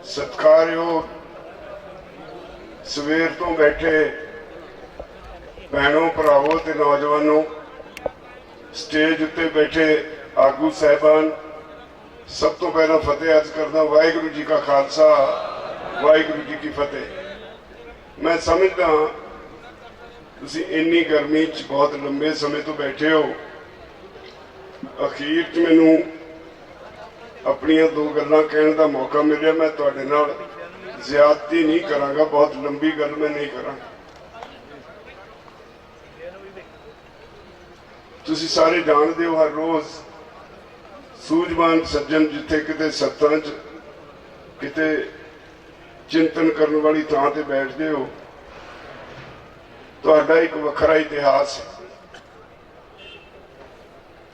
सत्कारयोग सवेर तो बैठे भैनों भरावों ते नौजवानों, स्टेज उत्ते बैठे आगू साहबान, सब तो पहला फतेह अर्ज करदा वाहिगुरू जी का खालसा वाहिगुरू जी की फतेह। मैं समझदा तुसीं इन्नी गर्मी च बहुत लंबे समय तो बैठे हो, अखीर च मैनूं अपनियां दो गल्लां कहण दा मौका मिलिया। मैं तुहाडे नाल ज्यादती नहीं करांगा, बहुत लंबी गल मैं नहीं करांगा। तुसीं सारे जानदे हो हर रोज सूझवान सज्जन जिथे किते सत्तां च किते चिंतन करने वाली थां ते बैठदे हो, तुहाडा एक वखरा इतिहास है।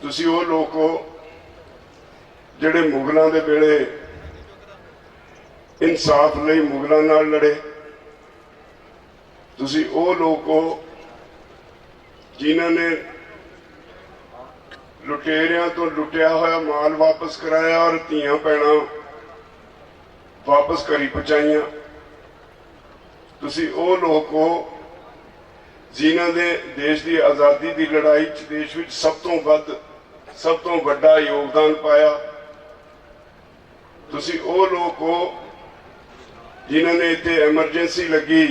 तुसीं वो लोग हो जिहड़े मुगलों के वेले इंसाफ लई मुगलों नाल लड़े। तुसीं वो लोग हो जिन्हां ने लुटेरियां तो लुटिया होया माल वापस कराया और धीआं भैणां वापस घरी पहुंचाइयां। तुसीं वो लोग हो जिन्हां ने देश की आज़ादी की लड़ाई च देश विच सब तो वड्डा योगदान पाया। तुसीं वो लोग हो जिन्हां ने इत्थे एमरजेंसी लगी,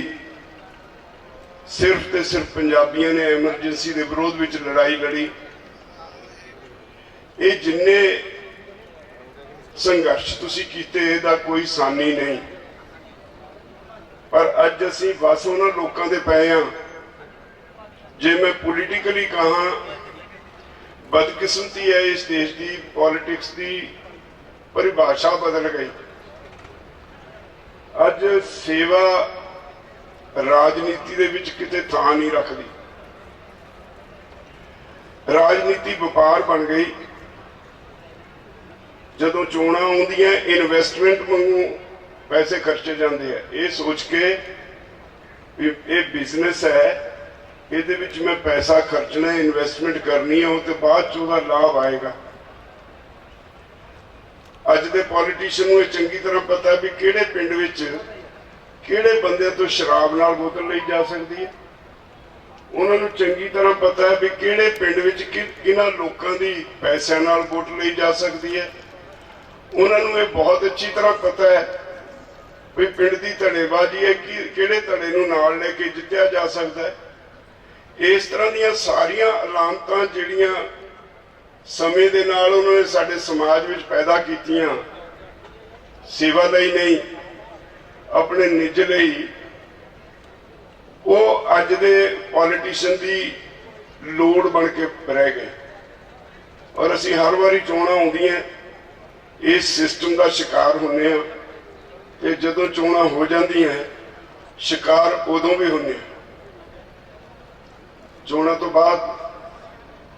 सिर्फ ते सिर्फ पंजाबियों ने एमरजेंसी के विरोध विच लड़ाई लड़ी। ये जिन्ने संघर्ष तुसीं कीते इहदा कोई सानी नहीं, पर अज असीं बस उन्हां लोकां दे पए हां। जे मैं पोलीटिकली कहा बदकिस्मती है इस देश की, पॉलिटिक्स की परिभाषा बदल गई। अज सेवा राजनीति दे विच किते थां नहीं रखदी, राजनीति व्यापार बन गई। जदों चोणां आउंदियां इन्वेस्टमेंट वांगू पैसे खर्चे जाते हैं, ये सोच के ये बिजनेस है, ਇਹਦੇ ਵਿੱਚ मैं पैसा खर्चना इन्वेस्टमेंट करनी है, तो बाद च ਉਹਦਾ लाभ आएगा। अज के पॉलिटिशियन ਨੂੰ चंगी तरह पता है भी ਕਿਹੜੇ ਪਿੰਡ ਵਿੱਚ ਕਿਹੜੇ ਬੰਦੇ ਤੋਂ शराब ਨਾਲ बोतल ਲਈ जा सकती है। उन्होंने चंगी तरह पता है भी ਕਿਹੜੇ ਪਿੰਡ ਵਿੱਚ ਕਿਹਨਾਂ ਲੋਕਾਂ ਦੀ ਪੈਸਿਆਂ ਨਾਲ ਵੋਟ ਲਈ जा सकती है। उन्होंने ये बहुत अच्छी तरह पता है भी पिंड की धड़ेबाजी है कि ਕਿਹੜੇ ਧੜੇ ਨੂੰ ਨਾਲ ਲੈ ਕੇ ਜਿੱਤਿਆ जा सकता है। इस तरह ਦੀਆਂ ਸਾਰੀਆਂ ਅਲਾਮਤਾਂ ਜਿਹੜੀਆਂ ਸਮੇਂ ਦੇ ਨਾਲ ਉਹਨਾਂ ਨੇ ਸਾਡੇ ਸਮਾਜ ਵਿੱਚ ਪੈਦਾ ਕੀਤੀਆਂ, ਸੇਵਾ ਲਈ ਨਹੀਂ ਆਪਣੇ ਨਿੱਜ ਲਈ, ਉਹ ਅੱਜ ਦੇ ਪੋਲੀਟੀਸ਼ੀਅਨ ਦੀ ਲੋੜ ਬਣ ਕੇ ਰਹਿ ਗਏ। ਔਰ ਅਸੀਂ ਹਰ ਵਾਰੀ ਚੋਣਾਂ ਆਉਂਦੀਆਂ ਇਸ ਸਿਸਟਮ ਦਾ ਸ਼ਿਕਾਰ ਹੁੰਦੇ ਹਾਂ, ਤੇ ਜਦੋਂ ਚੋਣਾਂ ਹੋ ਜਾਂਦੀਆਂ शिकार उदों भी होंगे। चोणों तो बाद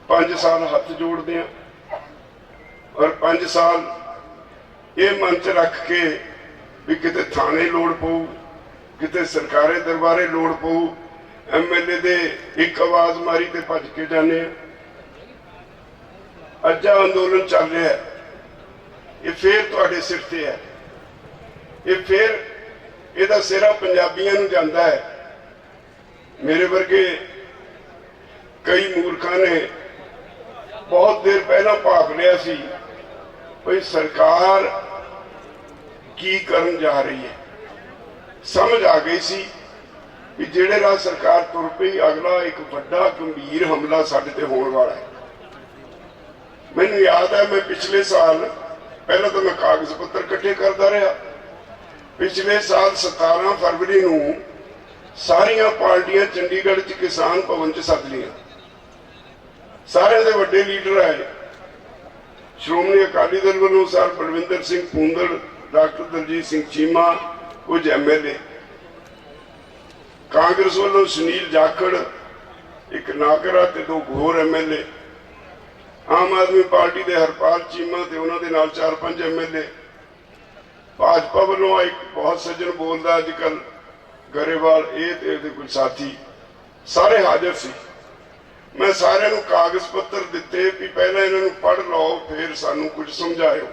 5 साल हथ जोड़ते हैं और 5 साल ये मन च रख के भी किते थाने लोड़ पऊ, किते सरकारे दरबारे लोड़ पऊ, MLA दे एक आवाज मारी ते भज के जाने। अज अंदोलन चल रहा है, ये फिर तुहाडे सिर ते है, ये फिर ਇਹਦਾ ਸਿਰਾ ਪੰਜਾਬੀਆਂ ਨੂੰ ਜਾਂਦਾ है। मेरे वर्गे कई मूर्खों ने बहुत देर पहला भाग लिया सी भाई सरकार की करन जा रही है। समझ आ गई सी कि जेड़े राह सरकार तुर पई अगला एक बड़ा गंभीर हमला साडे ते होने वाला है। मैनूं याद है मैं पिछले साल पहला तो मैं कागज पत्र इकट्ठे करता रहा। पिछले साल 17 फरवरी को सारिया पार्टियां चंडीगढ़ च किसान भवन च सद लिया। सारे दे वड्डे लीडर आए। श्रोमणी अकाली दल वालों सर बलविंदर सिंह भूंदड़, डॉक्टर दलजीत सिंह चीमा, कुछ MLA, कांग्रेस वालों सुनील जाखड़, एक नागरा ते 2 होर MLA, आम आदमी पार्टी के हरपाल चीमा ते उन्होंने नाल 4-5 MLA, भाजपा वालों एक बहुत सज्जन बोलता अजकल गरेवाल, ये कुछ साथी सारे हाजिर सी। मैं सारे नूं कागज पत्र दिते भी पहले इन्हों पढ़ लो फिर सानू कुछ समझाओ।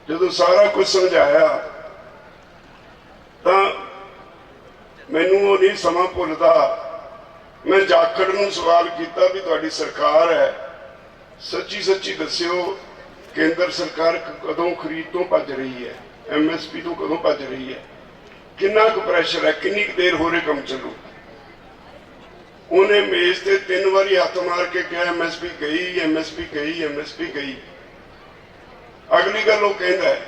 ਜਦੋਂ ਸਾਰਾ ਕੁਝ ਸਮਝਾਇਆ ਤਾਂ ਮੈਨੂੰ ਉਹ ਨਹੀਂ ਸਮਾਂ ਭੁੱਲਦਾ। ਮੈਂ ਜਾਖੜ ਨੂੰ ਸਵਾਲ ਕੀਤਾ ਵੀ ਤੁਹਾਡੀ ਸਰਕਾਰ ਹੈ, ਸੱਚੀ ਸੱਚੀ ਦੱਸਿਓ ਕੇਂਦਰ ਸਰਕਾਰ ਕਦੋਂ ਖਰੀਦ ਤੋਂ ਭੱਜ ਰਹੀ ਹੈ, MSP ਤੋਂ ਕਦੋਂ ਭੱਜ ਰਹੀ ਹੈ, ਕਿੰਨਾ ਕੁ ਪ੍ਰੈਸ਼ਰ ਹੈ, ਕਿੰਨੀ ਕੁ ਦੇਰ ਹੋ ਰਹੀ ਕੰਮ ਚੱਲੂ। ਉਹਨੇ ਮੇਜ਼ ਤੇ 3 ਵਾਰੀ ਹੱਥ ਮਾਰ ਕੇ ਕਿਹਾ MSP ਗਈ, MSP ਗਈ, MSP ਗਈ। ਅਗਲੀ ਗੱਲ ਉਹ ਕਹਿੰਦਾ ਹੈ,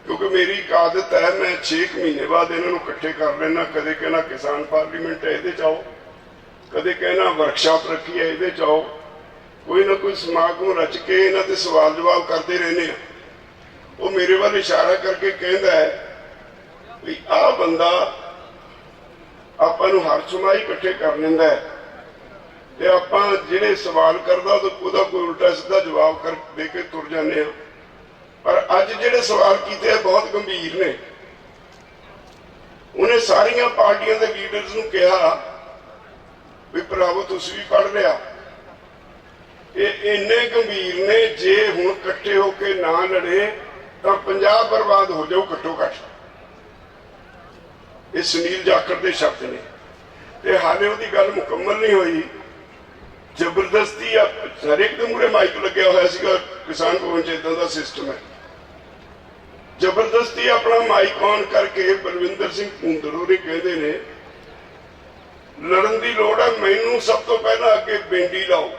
ਕਿਉਂਕਿ ਮੇਰੀ ਇੱਕ ਆਦਤ ਹੈ, ਮੈਂ 6 ਮਹੀਨੇ ਬਾਅਦ ਇਹਨਾਂ ਨੂੰ ਇਕੱਠੇ ਕਰ ਲੈਣਾ। ਕਦੇ ਕਹਿਣਾ ਕਿਸਾਨ ਪਾਰਲੀਮੈਂਟ ਹੈ ਇਹਦੇ ਚ ਆਓ, ਕਦੇ ਕਹਿਣਾ ਵਰਕਸ਼ਾਪ ਰੱਖੀ ਹੈ ਇਹਦੇ ਚ ਆਓ, ਕੋਈ ਨਾ ਕੋਈ ਸਮਾਗਮ ਰਚ ਕੇ ਇਹਨਾਂ ਤੇ ਸਵਾਲ ਜਵਾਬ ਕਰਦੇ ਰਹਿੰਦੇ ਆ। ਉਹ ਮੇਰੇ ਵੱਲ ਇਸ਼ਾਰਾ ਕਰਕੇ ਕਹਿੰਦਾ ਹੈ ਵੀ ਆਹ ਬੰਦਾ ਆਪਾਂ ਨੂੰ ਹਰ ਸਮਾਈ ਇਕੱਠੇ ਕਰ ਲੈਂਦਾ ਹੈ ਤੇ ਆਪਾਂ ਜਿਹੜੇ ਸਵਾਲ ਕਰਦਾ ਉਹਦਾ ਕੋਈ ਉਲਟਾ ਸਿੱਧਾ ਜਵਾਬ ਕਰ ਦੇ ਕੇ ਤੁਰ ਜਾਂਦੇ ਆ। ਪਰ ਅੱਜ ਜਿਹੜੇ ਸਵਾਲ ਕੀਤੇ ਬਹੁਤ ਗੰਭੀਰ ਨੇ। ਉਹਨੇ ਸਾਰੀਆਂ ਪਾਰਟੀਆਂ ਦੇ ਲੀਡਰਸ ਨੂੰ ਕਿਹਾ ਵੀ ਭਰਾਵੋ ਤੁਸੀਂ ਵੀ ਪੜ੍ਹ ਲਿਆ, ਇਹ ਇੰਨੇ ਗੰਭੀਰ ਨੇ, ਜੇ ਹੁਣ ਇਕੱਠੇ ਹੋ ਕੇ ਨਾ ਲੜੇ ਤਾਂ ਪੰਜਾਬ ਬਰਬਾਦ ਹੋ ਜਾਊ ਘੱਟੋ ਘੱਟ। ਇਹ ਸੁਨੀਲ ਜਾਖੜ ਦੇ ਸ਼ਬਦ ਨੇ ਤੇ ਹਾਲੇ ਉਹਦੀ ਗੱਲ ਮੁਕੰਮਲ ਨਹੀਂ ਹੋਈ। ਜ਼ਬਰਦਸਤੀ ਹਰੇਕ ਦੇ ਮੂਹਰੇ ਮਾਈਕ ਲੱਗਿਆ ਹੋਇਆ ਸੀਗਾ ਕਿਸਾਨ ਭਵਨ ਚ, ਏਦਾਂ ਦਾ ਸਿਸਟਮ ਹੈ। ਜ਼ਬਰਦਸਤੀ ਆਪਣਾ ਮਾਈਕ ਔਨ ਕਰਕੇ ਬਲਵਿੰਦਰ ਸਿੰਘ ਭੁੰਦੜ ਹੋਰੀ ਕਹਿੰਦੇ ਨੇ ਲੜਨ ਦੀ ਲੋੜ ਹੈ, ਮੈਨੂੰ ਸਭ ਤੋਂ ਪਹਿਲਾਂ ਅੱਗੇ ਬੇਂਡੀ ਲਾਓ।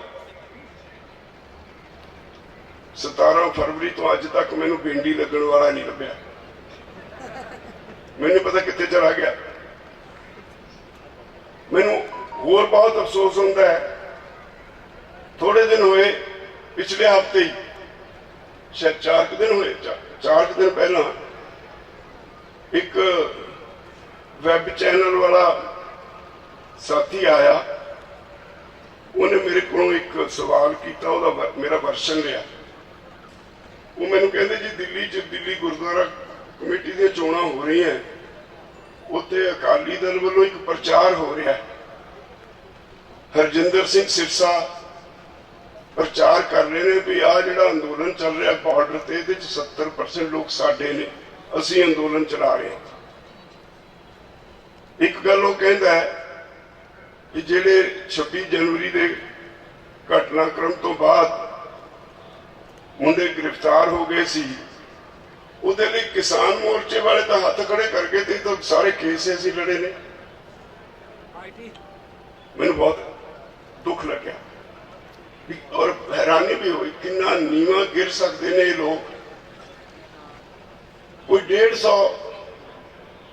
17 ਫਰਵਰੀ ਤੋਂ ਅੱਜ ਤੱਕ ਮੈਨੂੰ ਬੇਂਡੀ ਲੱਗਣ ਵਾਲਾ ਨਹੀਂ ਲੱਭਿਆ। ਮੈਨੂੰ ਪਤਾ ਕਿੱਥੇ ਚਲਾ ਗਿਆ। ਮੈਨੂੰ ਹੋਰ ਬਹੁਤ ਅਫਸੋਸ ਹੁੰਦਾ ਹੈ, ਥੋੜੇ ਦਿਨ ਹੋਏ, ਪਿਛਲੇ ਹਫ਼ਤੇ ਹੀ ਸ਼ਾਇਦ 4 ਦਿਨ ਹੋਏ, 4 ਦਿਨ ਪਹਿਲਾਂ ਇੱਕ ਵੈਬ ਚੈਨਲ ਵਾਲਾ ਸਾਥੀ ਆਇਆ। ਉਹਨੇ ਮੇਰੇ ਕੋਲੋਂ ਇੱਕ ਸਵਾਲ ਕੀਤਾ, ਉਹਦਾ ਮੇਰਾ ਵਰਸ਼ਨ ਲਿਆ। ਉਹ ਮੈਨੂੰ ਕਹਿੰਦੇ ਜੀ ਦਿੱਲੀ ਗੁਰਦੁਆਰਾ ਕਮੇਟੀ ਦੀਆਂ ਚੋਣਾਂ ਹੋ ਰਹੀਆਂ, ਉੱਥੇ ਅਕਾਲੀ ਦਲ ਵੱਲੋਂ ਇੱਕ ਪ੍ਰਚਾਰ ਹੋ ਰਿਹਾ। ਹਰਜਿੰਦਰ ਸਿੰਘ ਸਿਰਸਾ ਪ੍ਰਚਾਰ ਕਰ ਰਹੇ ਨੇ ਵੀ ਆਹ ਜਿਹੜਾ ਅੰਦੋਲਨ ਚੱਲ ਰਿਹਾ ਬਾਰਡਰ ਤੇ, ਇਹਦੇ ਚ 70% ਲੋਕ ਸਾਡੇ ਨੇ, ਅਸੀਂ ਅੰਦੋਲਨ ਚਲਾ ਰਹੇ ਹਾਂ। ਇੱਕ ਗੱਲ ਉਹ ਕਹਿੰਦਾ ਹੈ ਕਿ ਜਿਹੜੇ 26 ਜਨਵਰੀ ਦੇ ਘਟਨਾਕ੍ਰਮ ਤੋਂ ਬਾਅਦ ਮੁੰਡੇ ਗ੍ਰਿਫਤਾਰ ਹੋ ਗਏ ਸੀ, ਉਹਦੇ ਲਈ ਕਿਸਾਨ ਮੋਰਚੇ ਵਾਲੇ ਤਾਂ ਹੱਥ ਖੜੇ ਕਰ ਗਏ ਤੇ ਤਾਂ ਸਾਰੇ ਕੇਸ ਅਸੀਂ ਲੜੇ ਨੇ। ਮੈਨੂੰ ਬਹੁਤ ਦੁੱਖ ਲੱਗਿਆ ਔਰ ਹੈਰਾਨੀ ਵੀ ਹੋਈ ਕਿੰਨਾ ਨੀਵਾਂ ਗਿਰ ਸਕਦੇ ਨੇ ਇਹ ਲੋਕ। ਕੋਈ 150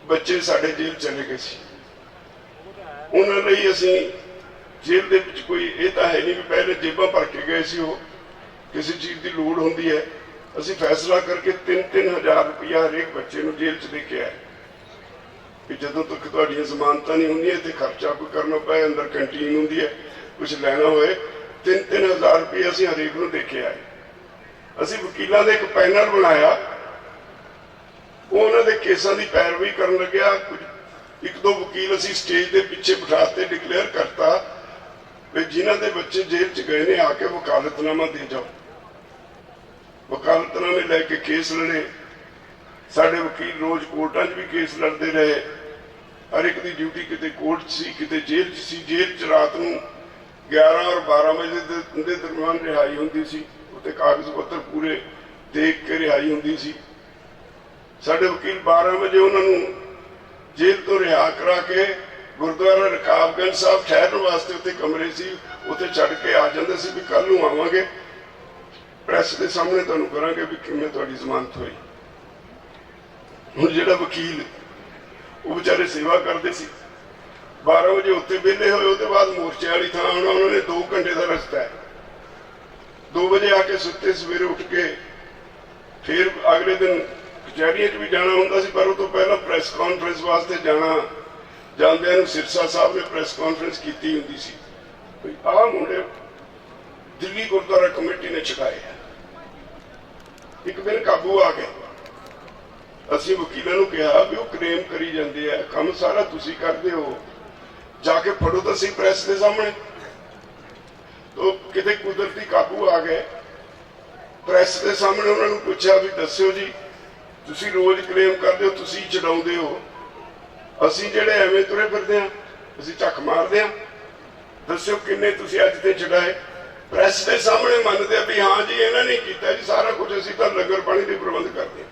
ਬੱਚੇ ਸਾਡੇ ਜੇਲ੍ਹ ਚਲੇ ਗਏ ਸੀ, ਉਹਨਾਂ ਲਈ ਅਸੀਂ ਜੇਲ੍ਹ ਦੇ ਵਿੱਚ ਕੋਈ ਇਹ ਤਾਂ ਹੈ ਨਹੀਂ ਵੀ ਪਹਿਲੇ ਜੇਬਾਂ ਭਰ ਕੇ ਗਏ ਸੀ। ਉਹ ਕਿਸੇ ਚੀਜ਼ ਦੀ ਲੋੜ ਹੁੰਦੀ ਹੈ, ਅਸੀਂ ਫੈਸਲਾ ਕਰਕੇ 3-3000 ਰੁਪਇਆ ਹਰੇਕ ਬੱਚੇ ਨੂੰ ਜੇਲ੍ਹ 'ਚ ਦੇ ਕੇ ਆਏ ਕਿ ਜਦੋਂ ਤੱਕ ਤੁਹਾਡੀਆਂ ਜ਼ਮਾਨਤਾਂ ਨਹੀਂ ਹੁੰਦੀਆਂ ਤੇ ਖਰਚਾ ਕੋਈ ਕਰਨਾ ਪਏ, ਅੰਦਰ ਕੰਟੀਨ ਹੁੰਦੀ ਹੈ, ਕੁਝ ਲੈਣਾ ਹੋਏ, 3-3000 ਰੁਪਏ ਅਸੀਂ ਹਰੇਕ ਨੂੰ ਦੇ ਕੇ ਆਏ। ਅਸੀਂ ਵਕੀਲਾਂ ਦਾ ਇੱਕ ਪੈਨਲ ਬਣਾਇਆ, ਉਹ ਉਹਨਾਂ ਦੇ ਕੇਸਾਂ ਦੀ ਪੈਰਵੀ ਕਰਨ ਲੱਗਿਆ। ਕੁਝ 1-2 ਵਕੀਲ ਅਸੀਂ ਸਟੇਜ ਦੇ ਪਿੱਛੇ ਬਿਠਾਤੇ, ਡਿਕਲੇਅਰ ਕਰਤਾ ਵੀ ਜਿਨ੍ਹਾਂ ਦੇ ਬੱਚੇ ਜੇਲ੍ਹ 'ਚ ਗਏ ਨੇ ਆ ਕੇ ਵਕਾਲਤਨਾਮਾ ਦੇ ਜਾਓ। ਵਕਾਲਤਨਾਮੇ ਲੈ ਕੇ ਕੇਸ ਲੜੇ। ਸਾਡੇ ਵਕੀਲ ਰੋਜ਼ ਕੋਰਟਾਂ 'ਚ ਵੀ ਕੇਸ ਲੜਦੇ ਰਹੇ। ਹਰ ਇੱਕ ਦੀ ਡਿਊਟੀ ਕਿਤੇ ਕੋਰਟ 'ਚ ਸੀ, ਕਿਤੇ ਜੇਲ੍ਹ 'ਚ ਸੀ। ਜੇਲ੍ਹ 'ਚ ਰਾਤ ਨੂੰ 11 ਔਰ 12 ਵਜੇ ਦੇ ਦਰਮਿਆਨ ਰਿਹਾਈ ਹੁੰਦੀ ਸੀ, ਉੱਤੇ ਕਾਗਜ਼ ਪੱਤਰ ਪੂਰੇ ਦੇਖ ਕੇ ਰਿਹਾਈ ਹੁੰਦੀ ਸੀ। ਸਾਡੇ ਵਕੀਲ 12 ਵਜੇ ਉਹਨਾਂ ਨੂੰ ਜੇਲ੍ਹ ਤੋਂ ਰਿਹਾ ਕਰਾ ਕੇ ਗੁਰਦੁਆਰਾ ਰਕਾਬਗੰਜ ਸਾਹਿਬ ਠਹਿਰਨ ਵਾਸਤੇ ਉੱਥੇ ਕਮਰੇ ਸੀ, ਉੱਥੇ ਛੱਡ ਕੇ ਆ ਜਾਂਦੇ ਸੀ ਵੀ ਕੱਲ ਨੂੰ ਆਵਾਂਗੇ, ਪ੍ਰੈਸ ਦੇ ਸਾਹਮਣੇ ਤੁਹਾਨੂੰ ਕਰਾਂਗੇ ਵੀ ਕਿਵੇਂ ਤੁਹਾਡੀ ਜ਼ਮਾਨਤ ਹੋਈ। ਹੁਣ ਜਿਹੜਾ ਵਕੀਲ ਉਹ ਵਿਚਾਰੇ ਸੇਵਾ ਕਰਦੇ ਸੀ, 12 ਵਜੇ ਉੱਥੇ ਵਿਹਲੇ ਹੋਏ, ਉਹਦੇ ਬਾਅਦ ਮੋਰਚੇ ਵਾਲੀ ਥਾਂ ਆਉਣਾ ਉਹਨਾਂ ਨੇ 2 ਘੰਟੇ ਦਾ ਰਸਤਾ ਹੈ। 2 ਵਜੇ ਆ ਕੇ ਸੁੱਤੇ, ਸਵੇਰੇ ਉੱਠ ਕੇ ਫਿਰ ਅਗਲੇ ਦਿਨ ਕਚਹਿਰੀਆਂ 'ਚ ਵੀ ਜਾਣਾ ਹੁੰਦਾ ਸੀ, ਪਰ ਉਹ ਤੋਂ ਪਹਿਲਾਂ ਪ੍ਰੈਸ ਕਾਨਫਰੰਸ ਵਾਸਤੇ ਜਾਣਾ। ਜਾਂਦਿਆਂ ਨੂੰ ਸਿਰਸਾ ਸਾਹਿਬ ਨੇ ਪ੍ਰੈਸ ਕਾਨਫਰੰਸ ਕੀਤੀ ਹੁੰਦੀ ਸੀ ਵੀ ਆਹ ਮੁੰਡੇ ਦਿੱਲੀ ਗੁਰਦੁਆਰਾ ਕਮੇਟੀ ਨੇ ਛਕਾਏ। ਇੱਕ ਦਿਨ ਕਾਬੂ ਆ ਗਏ। ਅਸੀਂ ਵਕੀਲਾਂ ਨੂੰ ਕਿਹਾ ਵੀ ਉਹ ਕਲੇਮ ਕਰੀ ਜਾਂਦੇ ਆ, ਕੰਮ ਸਾਰਾ ਤੁਸੀਂ ਕਰਦੇ ਹੋ, ਜਾ ਕੇ ਫੜੋ ਤਾਂ ਸਹੀ ਪ੍ਰੈਸ ਦੇ ਸਾਹਮਣੇ। तो किते कुदरती काबू आ गए। ਪ੍ਰੈਸ ਦੇ ਸਾਹਮਣੇ ਉਹਨਾਂ ਨੂੰ ਪੁੱਛਿਆ ਵੀ ਦੱਸਿਓ ਜੀ, ਤੁਸੀਂ ਰੋਜ਼ ਕਲੇਮ ਕਰਦੇ ਹੋ ਤੁਸੀਂ ਛਡਾਉਂਦੇ ਹੋ, ਅਸੀਂ ਜਿਹੜੇ ਐਵੇਂ ਤੁਰੇ ਫਿਰਦੇ ਹਾਂ ਅਸੀਂ ਝੱਕ ਮਾਰਦੇ ਹਾਂ, ਦੱਸਿਓ ਕਿੰਨੇ ਤੁਸੀਂ ਅੱਜ ਤੇ ਛਡਾਏ। ਪ੍ਰੈਸ ਦੇ ਸਾਹਮਣੇ ਮੰਨਦੇ ਆ ਵੀ ਹਾਂ ਜੀ ਇਹਨਾਂ ਨੇ ਕੀਤਾ ਜੀ ਸਾਰਾ ਕੁਝ, ਅਸੀਂ ਤਾਂ ਲੰਗਰ ਪਾਣੀ ਦੇ ਪ੍ਰਬੰਧ ਕਰਦੇ ਹਾਂ।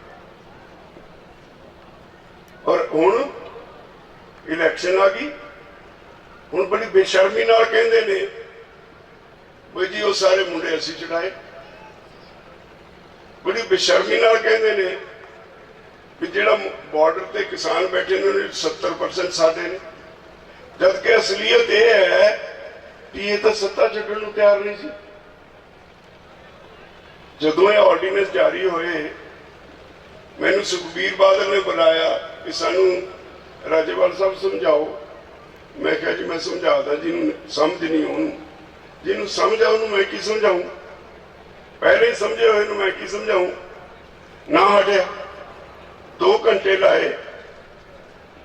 ਔਰ ਹੁਣ ਇਲੈਕਸ਼ਨ ਆ ਗਈ, ਹੁਣ ਬੜੀ ਬੇਸ਼ਰਮੀ ਨਾਲ ਕਹਿੰਦੇ ਨੇ ਬਈ ਜੀ ਉਹ ਸਾਰੇ ਮੁੰਡੇ ਅਸੀਂ ਚੜਾਏ। ਬੜੀ ਬੇਸ਼ਰਮੀ ਨਾਲ ਕਹਿੰਦੇ ਨੇ ਵੀ ਜਿਹੜਾ ਬਾਰਡਰ ਤੇ ਕਿਸਾਨ ਬੈਠੇ ਨੇ 70% ਸਾਡੇ ਨੇ, ਜਦ ਕਿ ਅਸਲੀਅਤ ਇਹ ਹੈ ਕਿ ਇਹ ਤਾਂ ਸੱਤਾ ਛੱਡਣ ਨੂੰ ਤਿਆਰ ਨਹੀਂ ਸੀ। ਜਦੋਂ ਇਹ ਆਰਡੀਨੈਂਸ ਜਾਰੀ ਹੋਏ ਮੈਨੂੰ ਸੁਖਬੀਰ ਬਾਦਲ ਨੇ ਬੁਲਾਇਆ ਕਿ ਸਾਨੂੰ ਰਾਜੇਵਾਲ ਸਾਹਿਬ ਸਮਝਾਓ। ਮੈਂ ਕਿਹਾ ਜੀ ਮੈਂ ਸਮਝਾਦਾ, ਜਿਹਨੂੰ ਸਮਝ ਨਹੀਂ ਉਹਨੂੰ, ਜਿਹਨੂੰ ਸਮਝ ਆ ਉਹਨੂੰ ਮੈਂ ਕੀ ਸਮਝਾਊਂ, ਪਹਿਲੇ ਹੀ ਸਮਝੇ ਹੋਏ ਨੂੰ ਮੈਂ ਕੀ ਸਮਝਾਊਂ। ਨਾ ਹਟਿਆ, 2 ਘੰਟੇ ਲਾਏ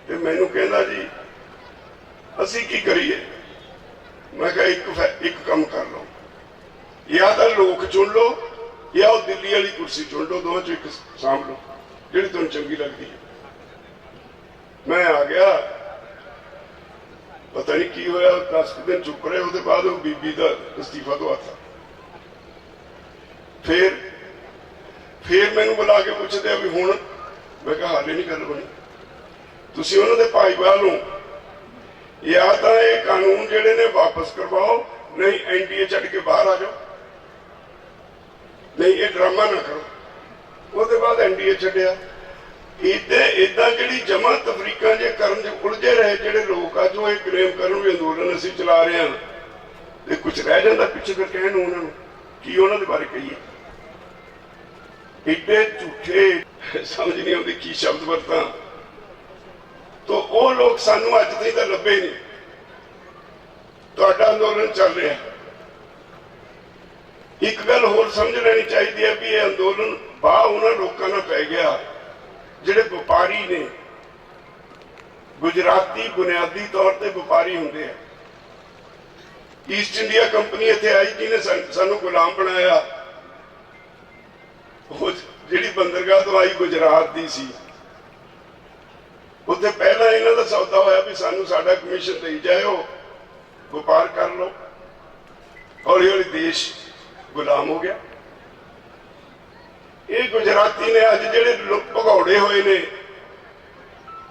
ਤੇ ਮੈਨੂੰ ਕਹਿੰਦਾ ਜੀ ਅਸੀਂ ਕੀ ਕਰੀਏ। ਮੈਂ ਕਿਹਾ ਇੱਕ ਕੰਮ ਕਰ ਲਓ, ਜਾਂ ਤਾਂ ਲੋਕ ਚੁਣ ਲਓ ਜਾਂ ਉਹ ਦਿੱਲੀ ਵਾਲੀ ਕੁਰਸੀ ਚੁਣ ਲਓ, ਦੋਵਾਂ ਚੋਂ ਇੱਕ ਸਾਂਭ ਲਓ ਜਿਹੜੀ ਤੁਹਾਨੂੰ ਚੰਗੀ ਲੱਗਦੀ ਹੈ। ਮੈਂ ਆ ਗਿਆ, ਪਤਾ ਨਹੀਂ ਕੀ ਹੋਇਆ, 10 ਦਿਨ ਚੁੱਪ ਰਹੇ, ਉਹਦੇ ਬਾਅਦ ਉਹ ਬੀਬੀ ਦਾ ਅਸਤੀਫਾ ਦਵਾਤਾ। ਫਿਰ ਮੈਨੂੰ ਬੁਲਾ ਕੇ ਪੁੱਛਦੇ ਆ ਵੀ ਹੁਣ। ਮੈਂ ਕਿਹਾ ਹਾਲੇ ਨਹੀਂ ਗੱਲ ਬਣੀ, ਤੁਸੀਂ ਉਹਨਾਂ ਦੇ ਭਾਈਵਾਲ ਹੋ, ਜਾਂ ਤਾਂ ਇਹ ਕਾਨੂੰਨ ਜਿਹੜੇ ਨੇ ਵਾਪਸ ਕਰਵਾਓ, ਨਹੀਂ ਐਨਡੀਏ ਛੱਡ ਕੇ ਬਾਹਰ ਆ ਜਾਓ, ਨਹੀਂ ਇਹ ਡਰਾਮਾ ਨਾ ਕਰੋ। ਉਹਦੇ ਬਾਅਦ ਐਨਡੀਏ ਛੱਡਿਆ। ਇਦਾਂ ਜਿਹੜੀ ਜਮਾ ਤਫਰੀਕਾਂ ਜੇ ਕਰਨ ਚ ਉਲਝੇ ਰਹੇ ਜਿਹੜੇ ਲੋਕ ਅੱਜ ਉਹ ਇਹ ਕਲੇਮ ਕਰਨ ਵੀ ਅੰਦੋਲਨ ਅਸੀਂ ਚਲਾ ਰਹੇ ਹਾਂ, ਤੇ ਕੁਝ ਰਹਿ ਜਾਂਦਾ ਪਿੱਛੇ ਫਿਰ ਕਹਿਣ ਨੂੰ ਉਹਨਾਂ ਨੂੰ ਕੀ ਉਹਨਾਂ ਦੇ ਬਾਰੇ ਕਹੀਏ। ਇੱਡੇ ਝੂਠੇ, ਸਮਝ ਨਹੀਂ ਆਉਂਦੀ ਕੀ ਸ਼ਬਦ ਵਰਤਾਂ। ਤੋ ਉਹ ਲੋਕ ਸਾਨੂੰ ਅੱਜ ਤਾਈਂ ਤਾਂ ਲੱਭੇ ਨਹੀਂ। ਤੁਹਾਡਾ ਅੰਦੋਲਨ ਚੱਲ ਰਿਹਾ, ਇੱਕ ਗੱਲ ਹੋਰ ਸਮਝ ਲੈਣੀ ਚਾਹੀਦੀ ਹੈ ਵੀ ਇਹ ਅੰਦੋਲਨ ਬਾਹ ਉਹਨਾਂ ਲੋਕਾਂ ਨਾਲ ਪੈ ਗਿਆ ਜਿਹੜੇ ਵਪਾਰੀ ਨੇ। ਗੁਜਰਾਤੀ ਬੁਨਿਆਦੀ ਤੌਰ ਤੇ ਵਪਾਰੀ ਹੁੰਦੇ ਆ। ਈਸਟ ਇੰਡੀਆ ਕੰਪਨੀ ਇੱਥੇ ਆਈ, ਜਿਹਨੇ ਸਾਨੂੰ ਗੁਲਾਮ ਬਣਾਇਆ। ਉਹ ਜਿਹੜੀ ਬੰਦਰਗਾਹ ਤੋਂ ਆਈ ਗੁਜਰਾਤ ਦੀ ਸੀ, ਉੱਥੇ ਪਹਿਲਾਂ ਇਹਨਾਂ ਦਾ ਸੌਦਾ ਹੋਇਆ ਵੀ ਸਾਨੂੰ ਸਾਡਾ ਕਮਿਸ਼ਨ ਦੇਈ ਜਾਇਓ, ਵਪਾਰ ਕਰ ਲਓ। ਹੌਲੀ ਹੌਲੀ ਦੇਸ਼ ਗੁਲਾਮ ਹੋ ਗਿਆ। ਇਹ ਗੁਜਰਾਤੀ ਨੇ ਅੱਜ ਜਿਹੜੇ ਭਗੌੜੇ ਹੋਏ ਨੇ,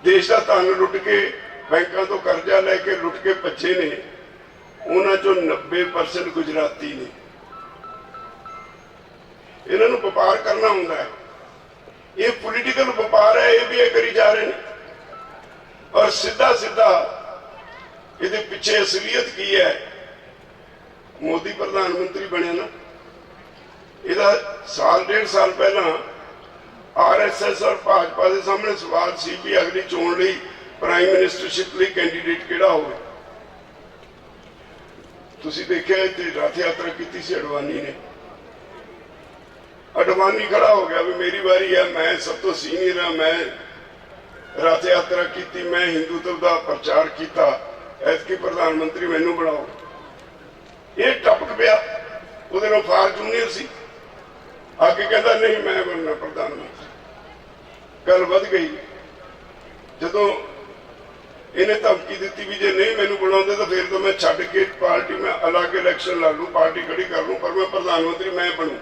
ਦੇਸ਼ ਦਾ ਧਨ ਲੁੱਟ ਕੇ, ਬੈਂਕਾਂ ਤੋਂ ਕਰਜ਼ਾ ਲੈ ਕੇ ਲੁੱਟ ਕੇ ਭੱਜੇ ਨੇ, ਉਹਨਾਂ ਚੋਂ 90% ਗੁਜਰਾਤੀ ਨੇ। ਇਹਨਾਂ ਨੂੰ ਵਪਾਰ ਕਰਨਾ ਹੁੰਦਾ ਹੈ, ਇਹ ਪੋਲੀਟੀਕਲ ਵਪਾਰ ਹੈ, ਇਹ ਵੀ ਇਹ ਕਰੀ ਜਾ ਰਹੇ ਨੇ। ਔਰ ਸਿੱਧਾ ਇਹਦੇ ਪਿੱਛੇ ਅਸਲੀਅਤ ਕੀ ਹੈ। ਮੋਦੀ ਪ੍ਰਧਾਨ ਮੰਤਰੀ ਬਣਿਆ ਨਾ, ਇਹਦਾ 1.5 ਸਾਲ ਪਹਿਲਾਂ ਆਰਐਸਐਸ ਔਰ ਭਾਜਪਾ ਦੇ ਸਾਹਮਣੇ ਸਵਾਲ ਸੀ ਵੀ ਅਗਲੀ ਚੋਣ ਲਈ ਪ੍ਰਾਈਮ ਮਿਨਿਸਟਰਸ਼ਿਪ ਲਈ ਕੈਂਡੀਡੇਟ ਕਿਹੜਾ ਹੋਵੇ। ਤੁਸੀਂ ਦੇਖਿਆ ਇੱਥੇ ਰਥ ਯਾਤਰਾ ਕੀਤੀ ਸੀ ਅਡਵਾਨੀ ਨੇ। ਅਡਵਾਨੀ ਖੜਾ ਹੋ ਗਿਆ ਵੀ ਮੇਰੀ ਵਾਰੀ ਹੈ, ਮੈਂ ਸਭ ਤੋਂ ਸੀਨੀਅਰ ਹਾਂ, ਮੈਂ ਰਥ ਯਾਤਰਾ ਕੀਤੀ, ਮੈਂ ਹਿੰਦੂਤਵ ਦਾ ਪ੍ਰਚਾਰ ਕੀਤਾ, ਐਤਕੀ ਪ੍ਰਧਾਨ ਮੰਤਰੀ ਮੈਨੂੰ ਬਣਾਓ। ਇਹ ਟਪਕ ਪਿਆ, ਉਹਦੇ ਨਾਲ ਫਾਰ ਜੂਨੀਅਰ ਸੀ, ਆ ਕੇ ਕਹਿੰਦਾ ਨਹੀਂ ਮੈਂ ਬਣਨਾ ਪ੍ਰਧਾਨ ਮੰਤਰੀ। ਗੱਲ ਵੱਧ ਗਈ। ਜਦੋਂ ਇਹਨੇ ਧਮਕੀ ਦਿੱਤੀ ਵੀ ਜੇ ਨਹੀਂ ਮੈਨੂੰ ਬਣਾਉਂਦੇ ਤਾਂ ਫਿਰ ਤਾਂ ਮੈਂ ਛੱਡ ਕੇ ਪਾਰਟੀ, ਮੈਂ ਅਲੱਗ ਇਲੈਕਸ਼ਨ ਲੜ ਲੂੰ, ਪਾਰਟੀ ਖੜੀ ਕਰ ਲੂੰ, ਪਰ ਮੈਂ ਪ੍ਰਧਾਨ ਮੰਤਰੀ ਮੈਂ ਬਣੂ।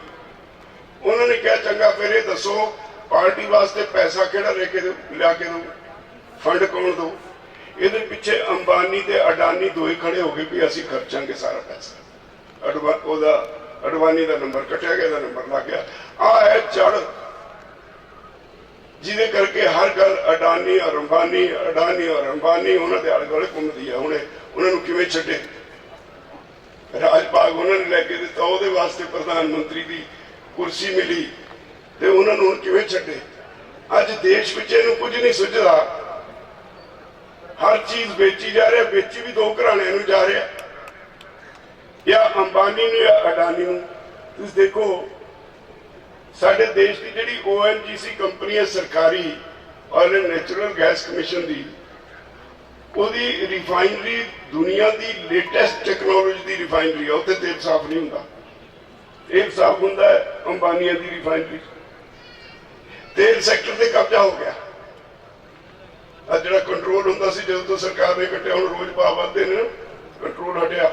ਉਹਨਾਂ ਨੇ ਕਿਹਾ ਚੰਗਾ ਫਿਰ ਇਹ ਦੱਸੋ ਪਾਰਟੀ ਵਾਸਤੇ ਪੈਸਾ ਕਿਹੜਾ ਲਿਆ ਕੇ ਦਊ, ਫੰਡ ਕੌਣ ਦਊ। ਇਹਦੇ ਪਿੱਛੇ ਅੰਬਾਨੀ ਤੇ ਅਡਾਨੀ ਦੋਏ ਖੜੇ ਹੋ ਗਏ ਵੀ ਅਸੀਂ ਖਰਚਾਂਗੇ ਸਾਰਾ ਪੈਸਾ। ਅਡਵਾਨੀ ਦਾ ਨੰਬਰ ਕੱਟਿਆ ਗਿਆ, ਇਹਦਾ ਨੰਬਰ ਲੱਗ ਗਿਆ। ਆਹ ਹੈ ਜੜ ਜਿਹਦੇ ਕਰਕੇ ਹਰ ਗੱਲ ਅਡਾਨੀ ਔਰ ਅੰਬਾਨੀ ਉਹਨਾਂ ਦੇ ਆਲੇ ਦੁਆਲੇ ਘੁੰਮਦੀ ਹੈ। ਹੁਣ ਉਹਨਾਂ ਨੂੰ ਕਿਵੇਂ ਛੱਡੇ। ਰਾਜ ਭਾਗ ਉਹਨਾਂ ਨੇ ਲੈ ਕੇ ਦਿੱਤਾ, ਉਹਦੇ ਵਾਸਤੇ ਪ੍ਰਧਾਨ ਮੰਤਰੀ ਦੀ ਕੁਰਸੀ ਮਿਲੀ, ਤੇ ਉਹਨਾਂ ਨੂੰ ਹੁਣ ਕਿਵੇਂ ਛੱਡੇ। ਅੱਜ ਦੇਸ਼ ਵਿੱਚ ਇਹਨੂੰ ਕੁਝ ਨਹੀਂ ਸੁਝਦਾ, ਹਰ ਚੀਜ਼ ਵੇਚੀ ਜਾ ਰਿਹਾ, ਵੇਚੀ ਵੀ 2 ਘਰਾਣਿਆਂ ਨੂੰ ਜਾ ਰਿਹਾ, ਜਾਂ ਅੰਬਾਨੀ ਨੂੰ ਜਾਂ ਅਡਾਨੀ ਨੂੰ। ਤੁਸੀਂ ਦੇਖੋ ਸਾਡੇ ਦੇਸ਼ ਦੀ ਜਿਹੜੀ ONGC ਕੰਪਨੀ ਹੈ ਸਰਕਾਰੀ, oil and natural gas commission ਦੀ, ਉਹਦੀ ਰਿਫਾਈਨਰੀ ਦੁਨੀਆ ਦੀ ਲੇਟੈਸਟ ਟੈਕਨੋਲੋਜੀ ਦੀ ਰਿਫਾਈਨਰੀ ਹੈ, ਉੱਥੇ ਤੇਲ ਸਾਫ਼ ਨਹੀਂ ਹੁੰਦਾ। एक साफ हुंदा है अंबानिया की रिफाइनरी। तेल सैक्टर से कब्जा हो गया। जो कंट्रोल होंदा सी जदों तो सरकार ने कट्टिया, हुण रोज भाव वधदे ने, कंट्रोल हटिया।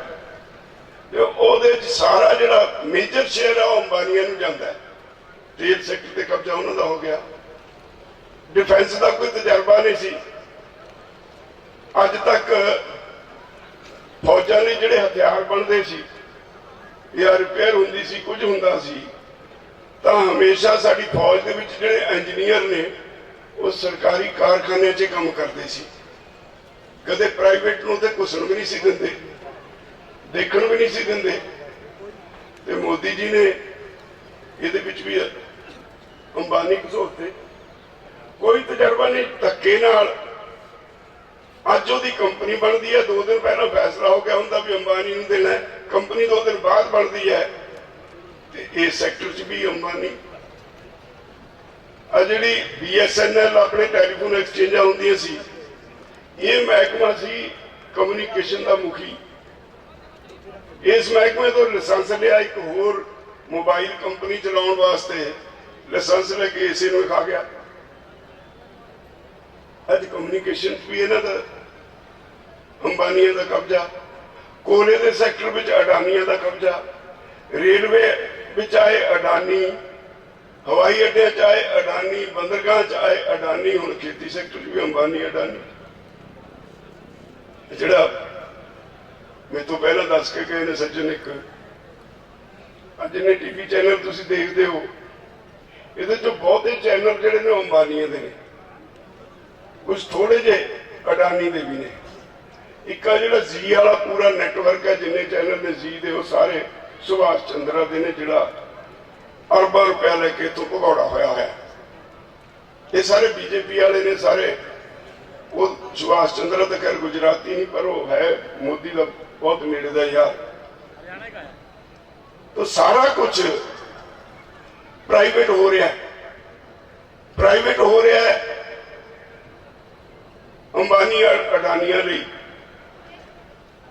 तो ਉਹਦੇ ਚ सारा ਜਿਹੜਾ मेजर शेयर है अंबानिया नूं जांदा है। तेल सैक्टर से कब्जा उन्हों का हो गया। डिफेंस का कोई तजर्बा नहीं सी। अज तक फौजां ने जिहड़े हथियार बनते सी या रिपेयर हुंदी सी, कुछ हुंदा सी, तां हमेशा साडी फौज दे विच जिहड़े इंजीनियर ने वो सरकारी कारखाने च काम करते सी। कदे प्राइवेट नूं ते घुसण भी नहीं सी दिंदे, देखण भी नहीं सी दिंदे। ते मोदी जी ने इहदे विच भी अंबानी घसोते। कोई तजर्बा नहीं, धक्के नाल अज वो कंपनी बनती है। 2 दिन पहला फैसला हो गया होंदा भी अंबानी नूं देना है, कंपनी 2 दिन बाद बनती है। तो इस सैक्टर च भी अंबानी। जी BSNL अपने टैलीफोन एक्सचेंजा होंदियां सी, ये महकमा सी कम्यूनीकेशन का मुखी। इस महकमे तो लाइसेंस लिया एक होर मोबाइल कंपनी चलाने वास्ते, लाइसेंस लेके इसे नूं खा गया। अज कम्यूनीकेशन भी इन्हां दा अंबानिया का कब्जा, कोले के सैक्टर में अडानिया का कब्जा, रेलवे आए अडानी, हवाई अड्डे आए अडानी, बंदरगाह आए अडानी, हुण खेती सैक्टर भी अंबानी अडानी। जिहड़ा मेरे तो पहला दस के गए ने सज्जन, एक अज ने टीवी चैनल तुसीं देखते हो, ये बहुते चैनल जिहड़े ने अंबानिया के ने, कुछ थोड़े जे अडानी के भी ने। एक जो जी वाला पूरा नैटवर्क है, जिन्ने चैनल ने जी दे, वो सारे सुभाष चंद्रा दे ने, जिहड़ा अरबा रुपया लेके इतों भगौड़ा होया है। ये सारे बीजेपी वाले ने सारे। वो सुभाष चंद्रा तो खैर गुजराती नहीं, पर वो है मोदी का बहुत नेड़े का यार। तो सारा कुछ प्राइवेट हो रहा है, प्राइवेट हो रहा है अंबानी अडानिया लई।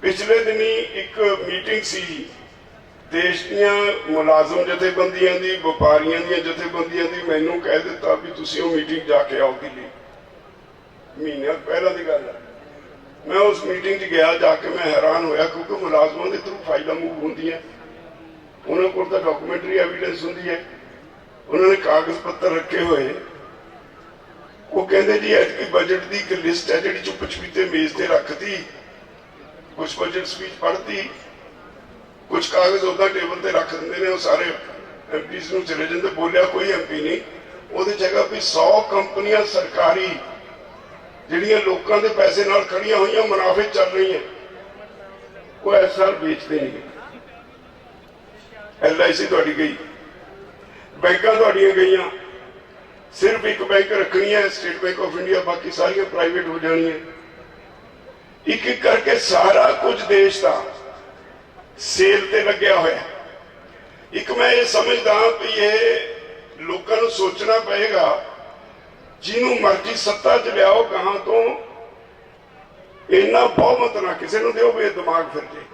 पिछले दिनी एक मीटिंग सी देश दियां मुलाजम जथेबंदियां दी, व्यापारियों दी जथेबंदियां दी। मैनू कह दिता भी तुसीं वो मीटिंग जाके आओ दिल्ली। महीने पहला की गल है। मैं उस मीटिंग च गया, जाके मैं हैरान होया, क्योंकि मुलाजमान के थ्रू फाइल मूव होंदियां, उन्होंने कोल तां डॉक्यूमेंटरी एविडेंस होंदी है, उन्होंने कागज पत्तर रखे हुए। वो कहते जी ऐतकी बजट की एक लिस्ट है जी चुप चपीते मेज से रखती, कुछ बजट स्पीच पढ़ती, कुछ कागज उदा टेबल से रख देंगे, वो सारे MPs नूं चले जाते। बोलिया कोई MP नहीं। वो जगह भी 100 कंपनियां सरकारी जिहड़ियां लोगों के पैसे नाल खड़ियां हुई मुनाफे चल रही हैं, वो इस साल बेचते नहीं। LIC तुहाडी गई, बैंकां तुहाडियां गईयां, सिर्फ एक बैंक रखनी है स्टेट बैंक ऑफ इंडिया, बाकी सारियां प्राइवेट हो जानी है। एक एक करके सारा कुछ देश का सेल ते लग्या होया। एक मैं ये समझदा भी ये लोगों को सोचना पएगा, जिन्हों मर्जी सत्ता च लियाओ, कहां तो इन्ना बहुमत ना किसी को दो भी दिमाग फिर जाए।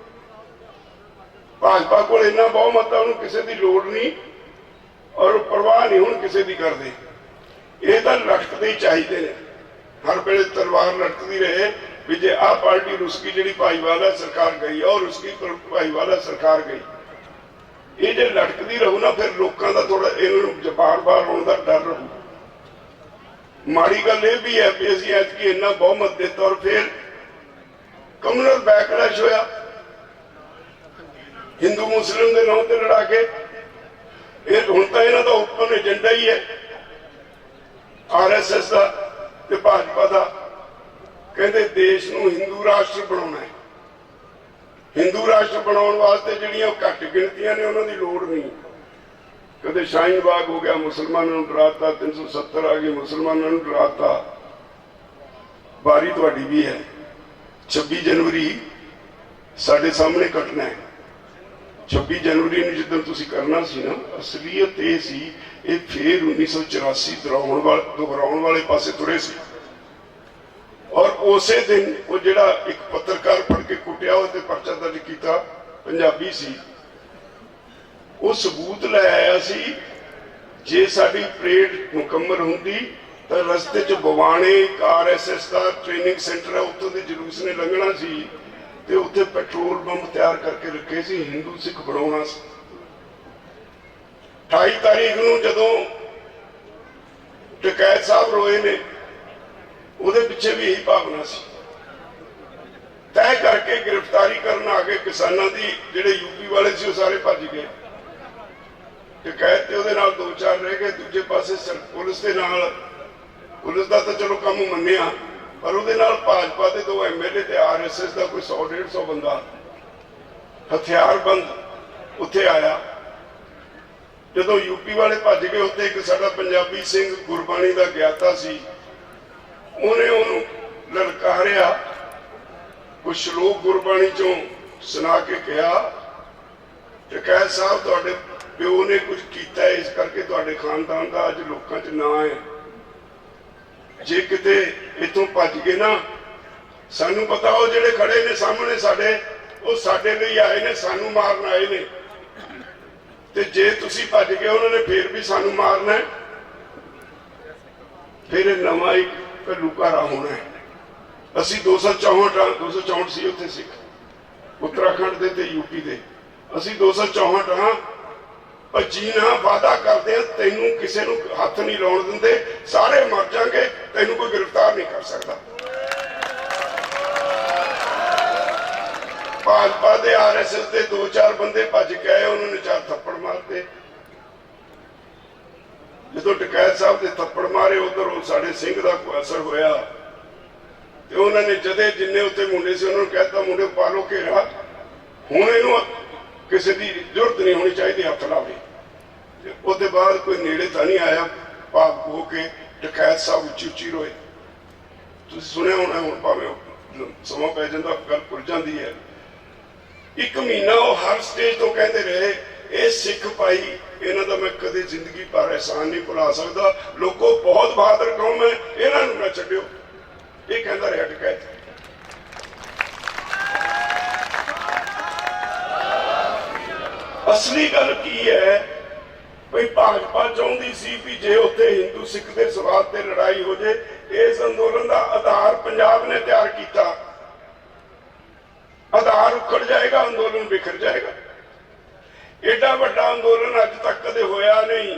भाजपा को इन्ना बहुमत है, उन्होंने किसी की लोड़ नहीं और परवाह नहीं हुण किसी की करते। ये तो लटकते ही चाहिए ने, हर वेले तलवार लटकती रहे भी जे आ पार्टी रुसकी जी भाईवाला सरकार गई और उसकी भाईवाला सरकार गई। ये जो लटकती रहू ना, फिर लोगों का थोड़ा इन्होंने बार बार होने का डर रहू। माड़ी गल ये भी है भी असीं ऐतकी इन्ना बहुमत दिता और फिर कम्यूनल बैकलैश होया, हिंदू मुस्लिम के नाम से लड़ा के। हुण तां इन्हां दा ओपन एजेंडा ही है RSS का ते भाजपा का, कहते देश नूं हिंदू राष्ट्र बनाना है। हिंदू राष्ट्र बनाने वास्ते जिहड़ियां घट गिणतियां ने उन्हां दी लोड़ नहीं। कदे शाहीन बाग हो गया, मुसलमानों नूं डराता, 370 आ गई, मुसलमानों नूं डराता। बारी तुहाडी भी है, 26 जनवरी साडे सामने कटना है। 26 जनवरी नूं जिद्दन तुसीं करना सी ना, असलीयत ये सी ये फिर 1984 दोहराउण वाले पासे तुरे सी। और उसे दिन वो जिहड़ा एक पत्रकार फड़ के कुटिया ते परचा दर्ज किया, पंजाबी सी, वो सबूत लै आया सी। जे साडी परेड मुकम्मल हुंदी तो रस्ते च बवाणे एक RSS का ट्रेनिंग सेंटर है, उत्थों के जुलूस ने लंघना सी ते उत्थे पेट्रोल बंब तैयार करके रखे सी, हिंदू सिख बनाउणा सी। 28 तारीख नूं जदों डकैत साहब रोए ने, उहदे पिछे भी यही भावना सी। तय करके गिरफ्तारी करन आ गए किसानां दी, जिहड़े यूपी वाले सी वो सारे भज गए। डकैत ते उहदे नाल 2-4 रह गए। दूजे पासे पुलिस दे नाल, पुलिस का तो चलो काम मन्निया, पर उहदे नाल भाजपा के 2 MLA ते RSS का कोई 100-150 बंदा हथियारबंद उत्थे आया। जदों यूपी वाले भज गए, उत्ते एक साडा पंजाबी सिंह गुरबाणी का ज्ञाता सी, उन्हें उन्होंने ललकारिया, कुछ श्लोक गुरबाणी चों सुना के कहा, डकैत साहब तुहाडे प्यो ने कुछ किया है, इस करके तुहाडे खानदान का अज लोकां च नां है। जे किते इथों भज गए ना, सानू पता वो जिहड़े खड़े ने सामने साडे, वो साडे लई आए ने, सानू मारन आए ने। ते जे तुसीं भज गए, उन्होंने फिर भी सानू मारना है, फिर नवां एक घल्लूघारा होना है। असीं 264 सी उत्थे सिख उत्तराखंड दे ते यूपी दे, असीं 264 हाँ। भजी ना वादा करते हैं, तेनू किसी नू हथ नहीं लाउण दिंदे, सारे मर जाएंगे, तेनू कोई गिरफ्तार नहीं कर सकता। भाजपा दे RSS दे 2-4 बंदे भज के आए, उन्होंने 4 थप्पड़ मारते। जो डकैत साहब ने थप्पड़ मारे, उधर साडे सिंह का कोई असर होया ते उन्होंने जदे जिन्ने उत्ते मुंडे से उन्होंने कहता, मुंडे पा लो घेरा, हुण इहनूं किसी की जरूरत नहीं होनी चाहिए हथ लावे। उसके बाद कोई नेड़े तो नहीं आया, भावुक होके डकैत साहब उच्ची उच्ची रोए। तुसीं सुनिया होना, हुण भावें समा पै जांदा गल भुल जांदी है। 1 महीना वो हर स्टेज तो कहते रहे, ये सिख भाई इन्हां दा मैं कदे जिंदगी भर एहसान नहीं भुला सकदा, लोगों बहुत बहादुर कौम है, इन्हां नूं ना छड्डिओ, ये कहंदा रहा डकैत। असली गल की है भाई, भाजपा चाहती सी भी जे उत्थे हिंदू सिख के सवाल ते लड़ाई हो जाए, इस अंदोलन का आधार पंजाब ने तैयार किया, आधार उखड़ जाएगा, अंदोलन बिखर जाएगा। एडा वड्डा अंदोलन अज तक कदे होया नहीं,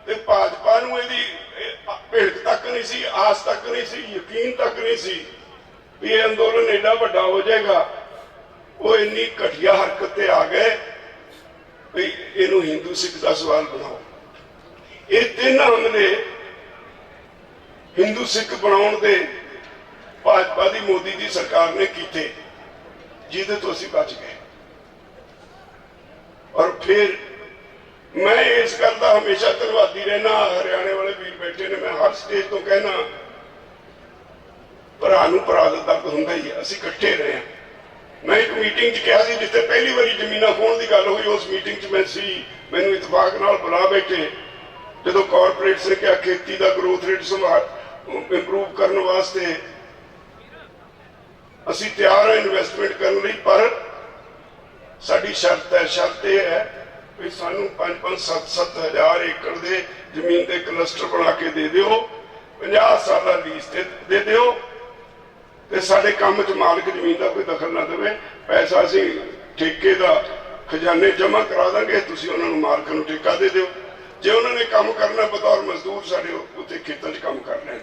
ते भाजपा नूं इहदी भिड़क तक नहीं सी, आस तक नहीं सी, यकीन तक नहीं सी भी यह अंदोलन एडा वड्डा हो जाएगा। वो इन्नी घटिया हरकत ते आ गए भी इनू हिंदू सिख का सवाल बनाओ। ये 3 हमले हिंदू सिख बनाने दे भाजपा की मोदी की सरकार ने किए, जिहदे तो असीं बच गए। और फिर मैं इस गल का हमेशा धन्नवादी रहना, हरियाणे वाले वीर बैठे ने, मैं हर स्टेज तो कहना, भरा नूं भरा दा दर्द हुंदा ही है, असीं इकट्ठे रहे हैं। मैं एक मीटिंग च कहा जिथे पहली बारी जमीना खोण की गल हुई, उस मीटिंग च मैं सी, मैनूं इतफाक नाल बुला बैठे। जो कॉरपोरेट्स ने कहा खेती का ग्रोथ रेट इंप्रूव करने वास्ते असीं तैयार हैं इन्वेस्टमेंट करने लई, पर साडी शर्त यह है भी सानूं 5-7 हज़ार एकड़ दे जमीन के क्लस्टर बना के दे दिओ, 50 साल लीज दे दिओ, ते साडे काम च मालिक जमीन का कोई दखल ना देवे, पैसा असीं ठेके का खजाने जमा करा देंगे, तुसीं उन्हां नूं मालिक नूं ठेका दे दिओ। जे उन्होंने काम करना बतौर मजदूर साडे उत्थे खेतां च काम कर लैण।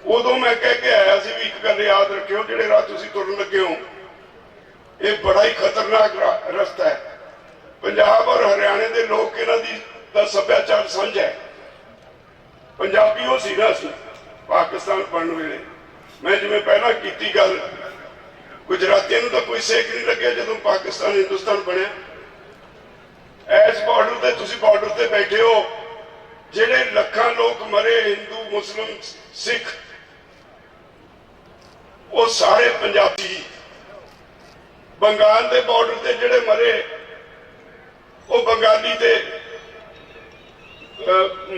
उदों मैं कह के आया सी भी एक गल याद रखिओ, जिहड़े राह तुसीं तुरन लगे हो, ये बड़ा ही खतरनाक रस्ता है। पंजाब और हरियाणे के लोग इन्हां दा सभ्याचार साझा है। पंजाबी वो सी ना सी पाकिस्तान बनने वेले, मैं जिवें पहला कीती गल, गुजरातियों को तो कोई सेक नहीं लगे जो पाकिस्तान हिंदुस्तान बनया। इस बॉर्डर से तुसीं बॉर्डर से बैठे हो, जिहड़े लखां लोग मरे, हिंदू मुस्लिम सिख, वो सारे पंजाबी। बंगाल के बॉर्डर से जिहड़े मरे, वो बंगाली ते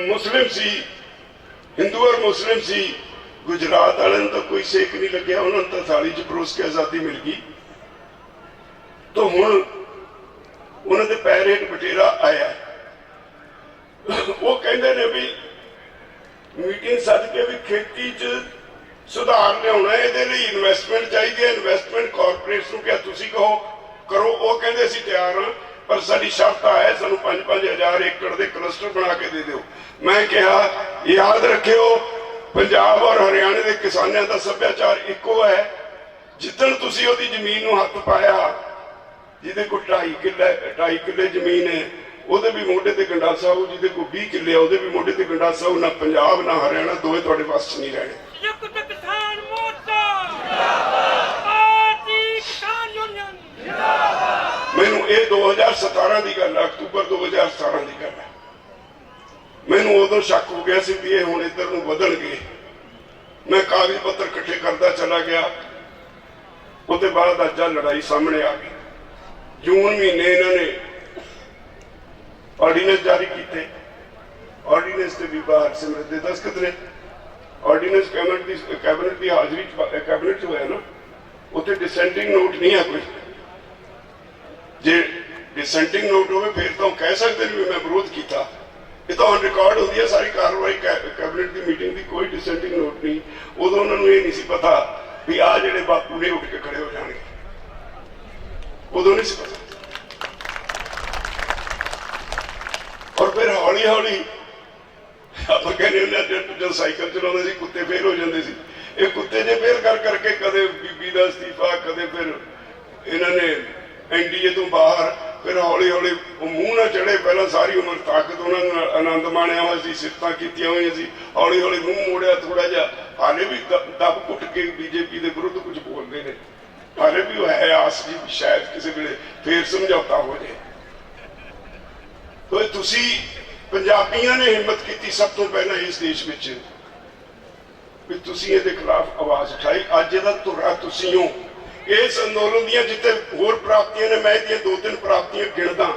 मुस्लिम सी, हिंदू और मुस्लिम सी। गुजरात वाले तो कोई सेक नहीं लग्या, उन्होंने तो थाली च परोस के आजादी मिल गई। तो हुण उन्होंने पैर हेठ बटेरा आया। ਉਹ ਕਹਿੰਦੇ ਨੇ ਵੀ ਮੀਟਿੰਗ ਸੱਦ ਕੇ ਵੀ ਖੇਤੀ 'ਚ ਸੁਧਾਰ ਲਿਆਉਣਾ, ਇਹਦੇ ਲਈ ਇਨਵੈਸਟਮੈਂਟ ਚਾਹੀਦੀ ਹੈ। ਇਨਵੈਸਟਮੈਂਟ ਕਾਰਪੋਰੇਟ ਨੂੰ ਕਿਹਾ ਤੁਸੀਂ ਕਹੋ ਕਰੋ, ਉਹ ਕਹਿੰਦੇ ਅਸੀਂ ਤਿਆਰ ਹਾਂ, ਪਰ ਸਾਡੀ ਸ਼ਰਤ ਹੈ ਸਾਨੂੰ 5-5 ਹਜ਼ਾਰ ਏਕੜ ਦੇ ਕਲਸਟਰ ਬਣਾ ਕੇ ਦੇ ਦਿਓ। ਮੈਂ ਕਿਹਾ ਯਾਦ ਰੱਖਿਓ, ਪੰਜਾਬ ਔਰ ਹਰਿਆਣੇ ਦੇ ਕਿਸਾਨਾਂ ਦਾ ਸੱਭਿਆਚਾਰ ਇੱਕੋ ਹੈ। ਜਿੱਦਣ ਤੁਸੀਂ ਉਹਦੀ ਜ਼ਮੀਨ ਨੂੰ ਹੱਥ ਪਾਇਆ, ਜਿਹਦੇ ਕੋਲ 2.5 ਕਿੱਲੇ ਜ਼ਮੀਨ ਹੈ, ਉਹਦੇ ਵੀ ਮੋਢੇ ਤੇ ਗੰਡਾਸਾ ਹੋਊ, ਜਿਹਦੇ ਕੋਲ 20 ਕਿੱਲੇ ਆ ਉਹਦੇ ਵੀ ਮੋਢੇ ਤੇ ਗੰਡਾਸਾ ਹੋਊ। ਨਾ ਪੰਜਾਬ ਨਾ ਹਰਿਆਣਾ ਦੋਵੇਂ ਤੁਹਾਡੇ ਵੱਸ 'ਚ ਨਹੀਂ ਰਹਿਣੇ। ਮੈਨੂੰ ਇਹ 2017 ਦੀ ਗੱਲ ਹੈ, ਅਕਤੂਬਰ 2017 ਦੀ ਗੱਲ ਹੈ। ਮੈਨੂੰ ਉਦੋਂ ਸ਼ੱਕ ਹੋ ਗਿਆ ਸੀ ਵੀ ਇਹ ਹੁਣ ਇੱਧਰ ਨੂੰ ਵਧਣਗੇ। ਮੈਂ ਕਾਗਜ਼ ਪੱਤਰ ਇਕੱਠੇ ਕਰਦਾ ਚਲਾ ਗਿਆ। ਉਹਦੇ ਬਾਅਦ ਅੱਜ ਲੜਾਈ ਸਾਹਮਣੇ ਆ ਗਈ। ਜੂਨ ਮਹੀਨੇ ਇਹਨਾਂ ਨੇ ਆਰਡੀਨੈਂਸ ਜਾਰੀ ਕੀਤੇ। ਆਰਡੀਨੈਂਸ ਤੇ ਵੀ ਬਾਹਰ ਸਿਮਰਤ ਦੇ ਦਸਤਖਤ ਨੇ। ਆਰਡੀਨੈਂਸ ਕੈਬਨਿਟ ਦੀ ਹਾਜ਼ਰੀ 'ਚ ਕੈਬਨਿਟ 'ਚ ਹੋਇਆ ਨਾ, ਉੱਥੇ ਡਿਸੈਂਟਿੰਗ ਨੋਟ ਨਹੀਂ ਹੈ ਕੋਈ। ਜੇ ਡਿਸੈਂਟਿੰਗ ਨੋਟ ਹੋਵੇ ਫਿਰ ਤਾਂ ਕਹਿ ਸਕਦੇ ਨੇ ਵੀ ਮੈਂ ਵਿਰੋਧ ਕੀਤਾ। ਇਹ ਤਾਂ ਔਨ ਰਿਕਾਰਡ ਹੁੰਦੀ ਹੈ ਸਾਰੀ ਕਾਰਵਾਈ ਕੈਬਨਿਟ ਦੀ ਮੀਟਿੰਗ ਦੀ, ਕੋਈ ਡਿਸੈਂਟਿੰਗ ਨੋਟ ਨਹੀਂ। ਉਦੋਂ ਉਹਨਾਂ ਨੂੰ ਇਹ ਨਹੀਂ ਸੀ ਪਤਾ ਵੀ ਆਹ ਜਿਹੜੇ ਬਾਪੂ ਨੇ ਉੱਠ ਕੇ ਖੜੇ ਹੋ ਜਾਣਗੇ, ਉਦੋਂ ਨਹੀਂ ਸੀ ਪਤਾ। ਔਰ ਫਿਰ ਹੌਲੀ ਹੌਲੀ ਆਪਾਂ ਕਹਿੰਦੇ ਹੁੰਦੇ ਜਦੋਂ ਸਾਈਕਲ ਚਲਾਉਂਦੇ ਸੀ ਕੁੱਤੇ ਫੇਲ ਹੋ ਜਾਂਦੇ ਸੀ। ਇਹ ਕੁੱਤੇ ਜੇ ਫੇਲ ਕਰ ਕਰਕੇ ਕਦੇ ਬੀਬੀ ਦਾ ਅਸਤੀਫਾ, ਕਦੇ ਫਿਰ ਇਹਨਾਂ ਨੇ ਐਨਡੀਏ ਤੋਂ ਬਾਹਰ, ਫਿਰ ਹੌਲੀ ਹੌਲੀ ਉਹ ਮੂੰਹ ਨਾ ਚੜੇ। ਪਹਿਲਾਂ ਸਾਰੀ ਉਮਰ ਤਾਕਤ ਉਹਨਾਂ ਨੂੰ ਆਨੰਦ ਮਾਣਿਆ ਹੋਇਆ ਸੀ, ਸਿਫਤਾਂ ਕੀਤੀਆਂ ਹੋਈਆਂ ਸੀ। ਹੌਲੀ ਹੌਲੀ ਮੂੰਹ ਮੋੜਿਆ ਥੋੜਾ ਜਿਹਾ। ਹਾਲੇ ਵੀ ਦੱਬ ਘੁੱਟ ਕੇ ਬੀਜੇਪੀ ਦੇ ਵਿਰੁੱਧ ਕੁਝ ਬੋਲਦੇ ਨੇ। ਹਾਲੇ ਵੀ ਉਹ ਹੈ ਆਸ ਜੀ ਸ਼ਾਇਦ ਕਿਸੇ ਵੇਲੇ ਫੇਰ ਸਮਝੌਤਾ ਹੋ ਜਾਏ। ਤੁਸੀਂ ਪੰਜਾਬੀਆਂ ਨੇ ਹਿੰਮਤ ਕੀਤੀ ਸਭ ਤੋਂ ਪਹਿਲਾਂ ਇਸ ਦੇਸ਼ ਵਿੱਚ ਵੀ ਤੁਸੀਂ ਇਹਦੇ ਖਿਲਾਫ ਆਵਾਜ਼ ਉਠਾਈ। ਅੱਜ ਇਹਦਾ ਧੁਰਾ ਤੁਸੀਂ ਹੋ। ਇਸ ਅੰਦੋਲਨ ਦੀਆਂ ਜਿੱਥੇ ਹੋਰ ਪ੍ਰਾਪਤੀਆਂ ਨੇ, ਮੈਂ ਇਹਦੀਆਂ 2-3 ਪ੍ਰਾਪਤੀਆਂ ਗਿਣਦਾ।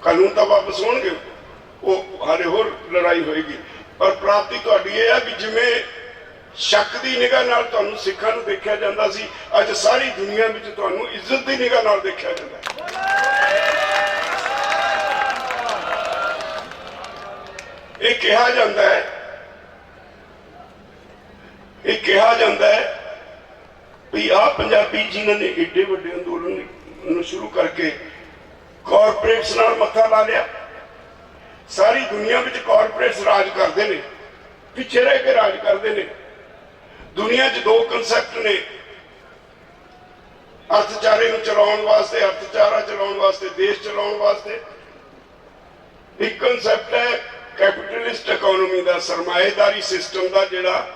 ਕਾਨੂੰਨ ਤਾਂ ਵਾਪਸ ਹੋਣਗੇ, ਉਹ ਹਾਲੇ ਹੋਰ ਲੜਾਈ ਹੋਏਗੀ, ਪਰ ਪ੍ਰਾਪਤੀ ਤੁਹਾਡੀ ਇਹ ਹੈ ਵੀ ਜਿਵੇਂ ਸ਼ੱਕ ਦੀ ਨਿਗਾਹ ਨਾਲ ਤੁਹਾਨੂੰ ਸਿੱਖਾਂ ਨੂੰ ਦੇਖਿਆ ਜਾਂਦਾ ਸੀ, ਅੱਜ ਸਾਰੀ ਦੁਨੀਆ ਵਿੱਚ ਤੁਹਾਨੂੰ ਇੱਜ਼ਤ ਦੀ ਨਿਗਾਹ ਨਾਲ ਦੇਖਿਆ ਜਾਂਦਾ ਹੈ। ਇਹ ਕਿਹਾ ਜਾਂਦਾ ਹੈ ਵੀ ਆਹ ਪੰਜਾਬੀ ਜਿਨ੍ਹਾਂ ਨੇ ਏਡੇ ਵੱਡੇ ਅੰਦੋਲਨ ਨੂੰ ਸ਼ੁਰੂ ਕਰਕੇ ਕਾਰਪੋਰੇਟਸ ਨਾਲ ਮੱਥਾ ਲਾ ਲਿਆ। ਸਾਰੀ ਦੁਨੀਆ ਵਿੱਚ ਕਾਰਪੋਰੇਟਸ ਰਾਜ ਕਰਦੇ ਨੇ, ਪਿੱਛੇ ਰਹਿ ਕੇ ਰਾਜ ਕਰਦੇ ਨੇ। ਦੁਨੀਆ 'ਚ 2 ਕਨਸੈਪਟ ਨੇ ਅਰਥਚਾਰੇ ਨੂੰ ਚਲਾਉਣ ਵਾਸਤੇ, ਅਰਥਚਾਰਾ ਚਲਾਉਣ ਵਾਸਤੇ, ਦੇਸ਼ ਚਲਾਉਣ ਵਾਸਤੇ। ਇੱਕ ਕਨਸੈਪਟ ਹੈ ਕੈਪੀਟਲਿਸਟ ਇਕਨੋਮੀ ਦਾ, ਸਰਮਾਏਦਾਰੀ ਸਿਸਟਮ ਦਾ, ਜਿਹੜਾ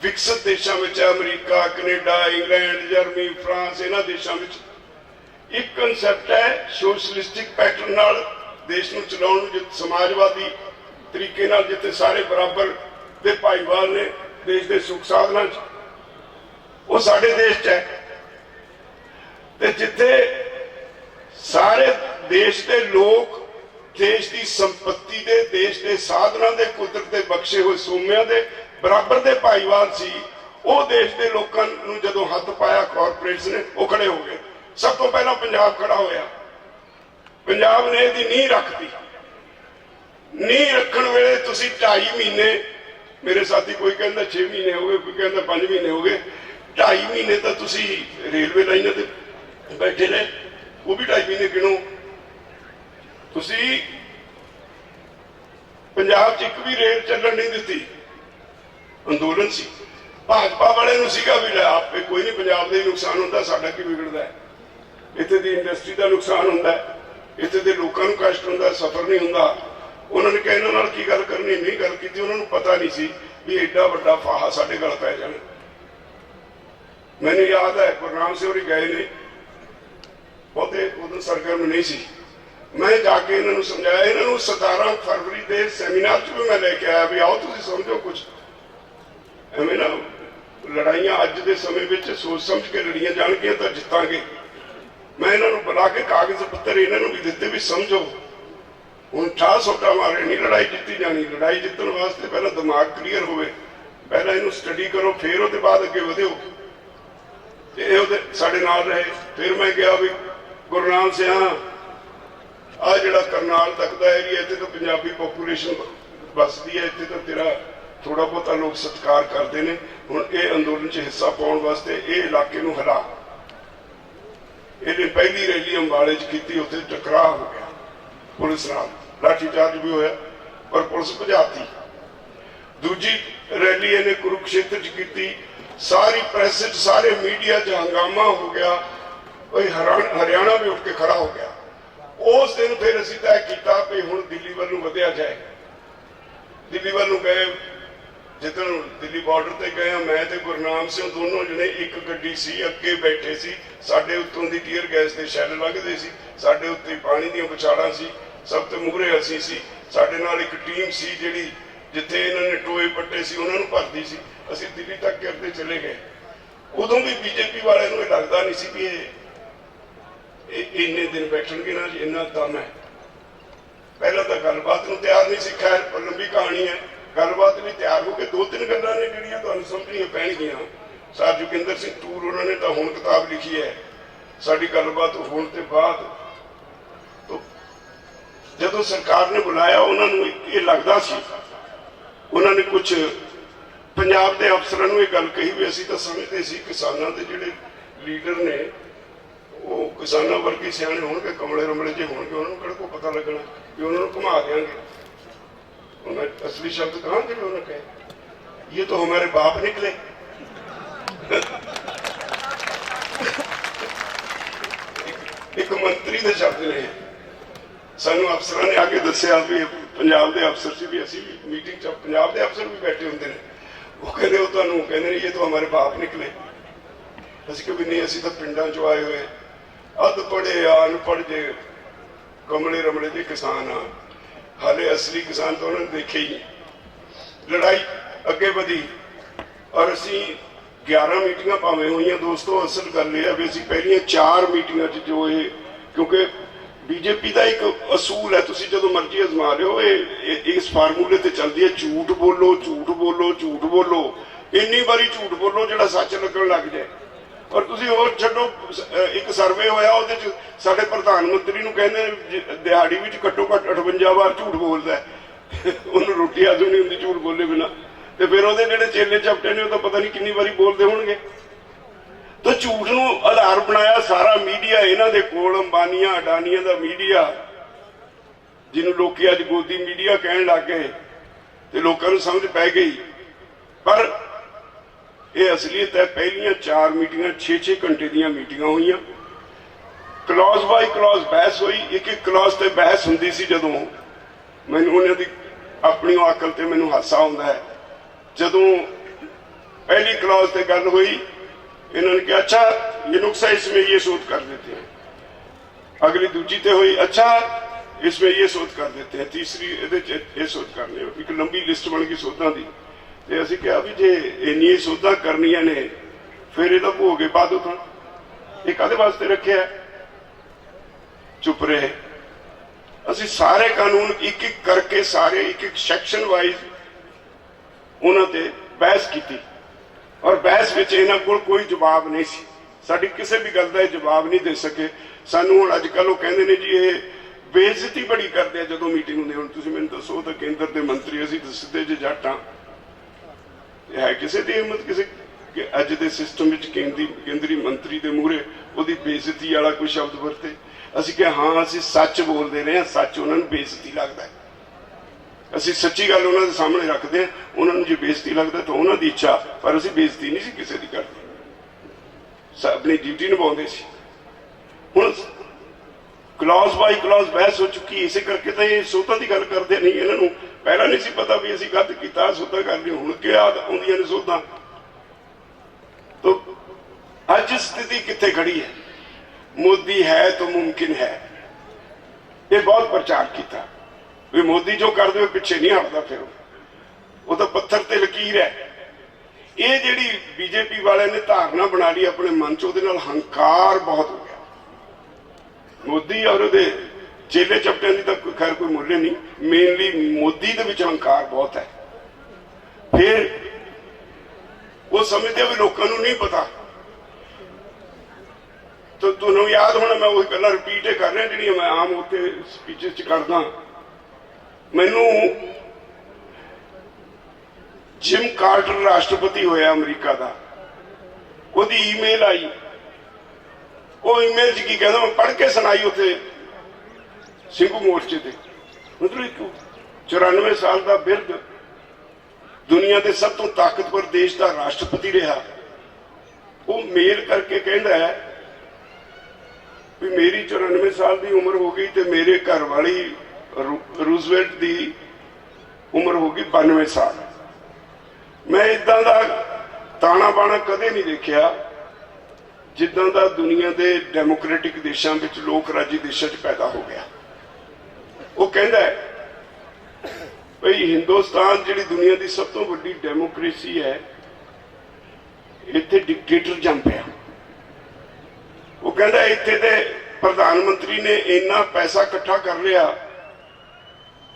ਵਿਕਸਿਤ ਦੇਸ਼ਾਂ ਵਿੱਚ, America, Canada, England, Germany, France, ਇਹਨਾਂ ਦੇਸ਼ਾਂ ਵਿੱਚ। ਇੱਕ ਕਨਸੈਪਟ ਹੈ ਸੋਸ਼ਲਿਸਟਿਕ ਪੈਟਰਨ ਨਾਲ ਦੇਸ਼ ਨੂੰ ਚਲਾਉਣ ਨੂੰ, ਜਿੱਥੇ ਸਮਾਜਵਾਦੀ ਤਰੀਕੇ ਨਾਲ, ਜਿੱਥੇ ਸਾਰੇ ਬਰਾਬਰ ਦੇ ਭਾਈਵਾਲ ਨੇ ਦੇਸ਼ ਦੇ ਸੁੱਖ ਸਾਧਨਾਂ 'ਚ। ਉਹ ਸਾਡੇ ਦੇਸ਼ 'ਚ ਹੈ। ਤੇ ਜਿੱਥੇ ਸਾਰੇ ਦੇਸ਼ ਦੇ ਲੋਕ ਦੇਸ਼ ਦੀ ਸੰਪत्ति ਦੇ, ਦੇਸ਼ ਦੇ ਸਾਧਨਾਂ ਦੇ, ਕੁਦਰਤ ਦੇ ਬਖਸ਼ੇ ਹੋਏ ਸੋਮਿਆਂ ਦੇ ਬਰਾਬਰ ਦੇ ਭਾਈਵਾਲ ਸੀ। ਉਹ ਦੇਸ਼ ਦੇ ਲੋਕਾਂ ਨੂੰ ਜਦੋਂ ਹੱਥ ਪਾਇਆ ਕਾਰਪੋਰੇਟਸ ਨੇ, ਉਹ ਖੜੇ ਹੋ ਗਏ। ਸਭ ਤੋਂ ਪਹਿਲਾਂ ਪੰਜਾਬ ਖੜਾ ਹੋਇਆ। ਪੰਜਾਬ ਨੇ ਇਹਦੀ ਨੀਂਹ ਰੱਖਤੀ। ਨੀਂਹ ਰੱਖਣ ਵੇਲੇ ਤੁਸੀਂ 2.5 ਮਹੀਨੇ, ਮੇਰੇ ਸਾਥੀ ਕੋਈ ਕਹਿੰਦਾ 6 ਮਹੀਨੇ ਹੋ ਗਏ, ਕੋਈ ਕਹਿੰਦਾ 5 ਮਹੀਨੇ ਹੋ ਗਏ, 2.5 ਮਹੀਨੇ ਤਾਂ ਤੁਸੀਂ ਰੇਲਵੇ ਲਾਈਨਾਂ ਤੇ ਬੈਠੇ ਰਹੇ। ਉਹ ਵੀ 2.5 ਮਹੀਨੇ ਗਿਣੋ। ਤੁਸੀਂ ਪੰਜਾਬ 'ਚ ਇੱਕ ਵੀ ਰੇਲ ਚੱਲਣ ਨਹੀਂ ਦਿੱਤੀ। ਅੰਦੋਲਨ ਸੀ। ਭਾਜਪਾ ਵਾਲੇ ਨੂੰ ਸੀਗਾ ਵੀ ਲੈ ਆਪੇ ਕੋਈ ਨਹੀਂ, ਪੰਜਾਬ ਦੇ ਨੁਕਸਾਨ ਹੁੰਦਾ, ਸਾਡਾ ਕੀ ਵਿਗੜਦਾ ਹੈ। ਇੱਥੇ ਦੀ ਇੰਡਸਟਰੀ ਦਾ ਨੁਕਸਾਨ ਹੁੰਦਾ, ਇੱਥੇ ਦੇ ਲੋਕਾਂ ਨੂੰ ਕਸ਼ਟ ਹੁੰਦਾ, ਸਫਰ ਨਹੀਂ ਹੁੰਦਾ। ਉਹਨਾਂ ਨੇ ਕਿਹਾ ਇਹਨਾਂ ਨਾਲ ਕੀ ਗੱਲ ਕਰਨੀ, ਨਹੀਂ ਗੱਲ ਕੀਤੀ। ਉਹਨਾਂ ਨੂੰ ਪਤਾ ਨਹੀਂ ਸੀ ਵੀ ਐਡਾ ਵੱਡਾ ਫਾਹਾ ਸਾਡੇ ਗਲ ਪੈ ਜਾਣਾ। ਮੈਨੂੰ ਯਾਦ ਹੈ ਗੁਰਨਾਮ ਸਿੰਘ ਹੋਰੀ ਗਏ ਨੇ, ਬਹੁਤੇ ਉਦੋਂ ਸਰਗਰਮ ਨਹੀਂ ਸੀ। ਮੈਂ ਜਾ ਕੇ ਇਹਨਾਂ ਨੂੰ ਸਮਝਾਇਆ। ਇਹਨਾਂ ਨੂੰ 17 ਫਰਵਰੀ ਦੇ ਸੈਮੀਨਾਰ 'ਚ ਵੀ ਮੈਂ ਲੈ ਕੇ ਆਇਆ ਵੀ ਆਓ ਤੁਸੀਂ ਸਮਝੋ ਕੁਝ। ਐਵੇਂ ਨਾ ਲੜਾਈਆਂ ਅੱਜ ਦੇ ਸਮੇਂ ਵਿੱਚ ਸੋਚ ਸਮਝ ਕੇ ਲੜੀਆਂ ਜਾਣਗੀਆਂ ਤਾਂ ਜਿੱਤਾਂਗੇ। ਮੈਂ ਇਹਨਾਂ ਨੂੰ ਬੁਲਾ ਕੇ ਕਾਗਜ਼ ਪੱਤਰ ਇਹਨਾਂ ਨੂੰ ਵੀ ਦਿੱਤੇ ਵੀ ਸਮਝੋ, ਹੁਣ ਠਾ ਸੋਟਾ ਮਾਰੇ ਨਹੀਂ ਲੜਾਈ ਜਿੱਤੀ ਜਾਣੀ। ਲੜਾਈ ਜਿੱਤਣ ਵਾਸਤੇ ਪਹਿਲਾਂ ਦਿਮਾਗ ਕਲੀਅਰ ਹੋਵੇ, ਪਹਿਲਾਂ ਇਹਨੂੰ ਸਟੱਡੀ ਕਰੋ, ਫਿਰ ਉਹਦੇ ਬਾਅਦ ਅੱਗੇ ਵਧਿਓ। ਤੇ ਇਹ ਉਹਦੇ ਸਾਡੇ ਨਾਲ ਰਹੇ। ਫਿਰ ਮੈਂ ਗਿਆ ਵੀ ਗੁਰਨਾਮ ਸਿਆਂ ਆ ਜਿਹੜਾ करनाल तक का एरिया इतने तो पंजाबी पॉपूलेशन बसती है, इतने तो तेरा थोड़ा बहुता लोग सत्कार करते हैं। हुण ये अंदोलन च हिस्सा पाउण वास्ते ये इलाके नूं हिला, इहने पहली रैली अंबाले च कीती, उत्थे टकराव हो गया पुलिस नाल, लाठीचार्ज भी होया पर पुलिस भजाती। दूजी रैली इहने कुरुक्षेत्र च कीती, सारी प्रेस च सारे मीडिया च हंगामा हो गया, हरियाणा भी उठ के खड़ा हो गया। उस दिन फिर असीं तय किया कि हुण दिल्ली वल नूं वधिया जाए। दिल्ली वल नूं गए, जिदन दिल्ली बॉर्डर ते गए मैं ते गुरनाम सिंह दोनों जने एक गड्डी सी, अगे बैठे सी, साडे उत्तों दी टीयर गैस दे शैल लगदे सी, साडे उत्ते पानी दीयां बछाड़ां सी, सब तो मूहरे असीं सी, साडे नाल एक टीम सी जिहड़ी जिथे इन्हां ने टोए पट्टे सी उन्हां नूं भरदी सी। असीं दिल्ली तक करते चले गए। उदों भी बीजेपी वालिआं नूं लगदा नहीं सी कि इन्ने दिन बैठणगे ना, इन्ना दम है। पहला तो गलबात नूं तैयार नहीं सी, खैर लंबी कहानी है, गलबात भी तैयार हो के 2-3 गल्लां ने जिहड़ियां तुहानूं समझणीआं पैणगीआं। सर जोगिंदर सिंह टूर उन्होंने तो हुण किताब लिखी है साडी गलबात होण ते बाद। तो जदों सरकार ने बुलाया उन्होंने ये लगता सी, उन्होंने कुछ पंजाब के अफसरां नूं ये गल कही भी असीं तां समझदे सी किसानां दे जिहड़े लीडर ने वो किसानों वर्गे सियाणे होणगे, कमले रमले जे होणगे, उन्होंने किहड़ा कोई पता लगना कि उन्होंने घुमा देंगे। उन्हें असली शब्द कहाँ जिन्हें उन्होंने कहे, ये तो हमारे बाप निकले। एक मंत्री के शब्द ने सानू अफसर ने आके दसिया भी पंजाब के अफसर से भी असी भी मीटिंग च पंजाब के अफसर भी बैठे होंगे ने, वो कहते वो तुहानू कहते ये तो हमारे बाप निकले। असीं कहा भी नहीं, असीं तो पिंडां चों आए हुए अध पढ़े अनपढ़ जे कमले रमले जे किसान आ, हाले असली किसान तो उन्होंने देखे ही नहीं। लड़ाई अगे बढ़ी और असी 11 मीटिंगां भावें हुई दोस्तों। असल गल यह भी असी पहलियां 4 मीटिंगां जो ये, क्योंकि बीजेपी का एक असूल है, तुसी जदों मर्जी आजमा लियो, इस फार्मूले ते चलदी है झूठ बोलो झूठ बोलो झूठ बोलो, इन्नी बारी झूठ बोलो जिहड़ा सच लगन लग जाए। और तुसी होर छड्डो, एक सर्वे होया उहदे च साडे प्रधानमंत्री नूं कहंदे दिहाड़ी विच घट्टो घट्ट 58 बार झूठ बोलदा है, उहनूं रोटी आदू नहीं हुंदी झूठ बोले बिना, ते फिर उहदे जिहड़े चेले चपटे ने उह तां पता नहीं किन्नी बारी बोलदे होणगे। तो झूठ नूं आधार बनाया सारा मीडिया, इन्हां दे कोल अंबानियां अडानियां दा मीडिया, जिन्हों लोग अज गोदी मीडिया कहण लग गए तो लोगों को समझ पै गई। पर यह असलीयत है, पहलियां 4 मीटिंगां 6-6 घंटे दीयां मीटिंगां हुई, क्लॉज बाय क्लॉज बहस हुई। एक एक क्लॉज ते बहस हुंदी सी। जदों मैनूं उन्हां दी अपनी अकल ते मैनूं हासा आउंदा है, जदों पहली क्लॉज ते गल हुई इन्होंने कहा अच्छा ये नुक्सा इसमें ये शोध कर देते हैं, अगली दूजी ते हुई अच्छा इसमें ये शोध कर देते हैं, तीसरी ये शोध करने, एक लंबी लिस्ट बन गई शोधां दी। ते असीं कहा भी जे इन्नी शोधां करनियां ने फिर इहदा भोग पा दो, तुहां ये काहदे वास्ते रखिआ? चुप रहे। असीं सारे कानून एक एक करके सारे एक एक सैक्शन वाइज उन्हां ते बहस की, और बहस विच इन्हां कोल कोई जवाब नहीं सी, साडी किसी भी गल दा जवाब नहीं दे सके। सानूं हुण अजकल वो कहंदे ने जी ये बेइज्जती बड़ी करते हैं जदों मीटिंग हुंदी। हुण तुसीं मैनूं दसो तां केंद्र के मंत्री असीं तां सिद्धे जे जट हां, है किसी की हिम्मत किसी अज दे सिस्टम विच केंद्री मंत्री के मूहरे उहदी बेइज्जती वाला कोई शब्द वरते? असीं कहा हाँ असीं सच बोलते रहे, सच उन्होंने बेइज्जती लगता है, असीं सच्ची गल उन्होंने सामने रखते हैं, उन्होंने जो बेइज्जती लगता तो उन्होंने इच्छा, पर असीं बेइज्जती नहीं सी किसी की करते, अपनी ड्यूटी निभाते सी। हुण क्लॉज बाय क्लॉज बहस हो चुकी, इसे करके तो ये सोधा की गल करते नहीं, इन्होंने पहला नहीं सी पता भी असीं गलत किया सोधा कर ली, हुण क्या आउंदियां ने सोधा। तो अज स्थिति कित्थे खड़ी है? मोदी है तो मुमकिन है, ये बहुत प्रचार किया भी मोदी जो कर दे पिछे नहीं हटता, फिर वो तो पत्थर ते लकीर है। ये जिहड़ी बीजेपी वाले ने धारणा बना ली अपने मन च, उहदे नाल हंकार बहुत हो गया। मोदी और उहदे चेले चपटियां दी तां खैर कोई मुल्य नहीं, मेनली मोदी दे विच हंकार बहुत है। फिर वो समझते भी लोगों को नहीं पता तो ਤੁਹਾਨੂੰ याद होना मैं ਉਹੀ ਗੱਲਾਂ ਰਿਪੀਟ ਹੀ ਕਰ ਰਿਹਾ ਜਿਹੜੀਆਂ मैं आम ਉੱਥੇ ਸਪੀਚਸ 'ਚ ਕਰਦਾ। ਮੈਨੂੰ जिम कार्टर राष्ट्रपति होया अमरीका का, ਉਹਦੀ ईमेल आई, वो ईमेल 'ਚ ਕੀ कहता मैं पढ़ के सुनाई उत्थे ਸਿੰਘੂ मोर्चे ते। मतलब 94 साल का बिरध, दुनिया के सब तो ताकतवर देश का राष्ट्रपति रहा, वो मेल करके कहता है भी मेरी 94 साल की उम्र हो गई तो मेरे घर वाली रूजवेल्ट की उम्र हो गई 92 साल। मैं इदा का ताना बाना कदे नहीं देखा जिदा का दुनिया के डेमोक्रेटिक देशों में, लोक राजी देशों पैदा हो गया। वो कहता है भाई हिंदुस्तान जी दुनिया की सब तो बड़ी डेमोक्रेसी है, इत्थे डिक्टेटर जम पाया। वो कहता इत्थे दे प्रधानमंत्री ने इन्ना पैसा इकट्ठा कर लिया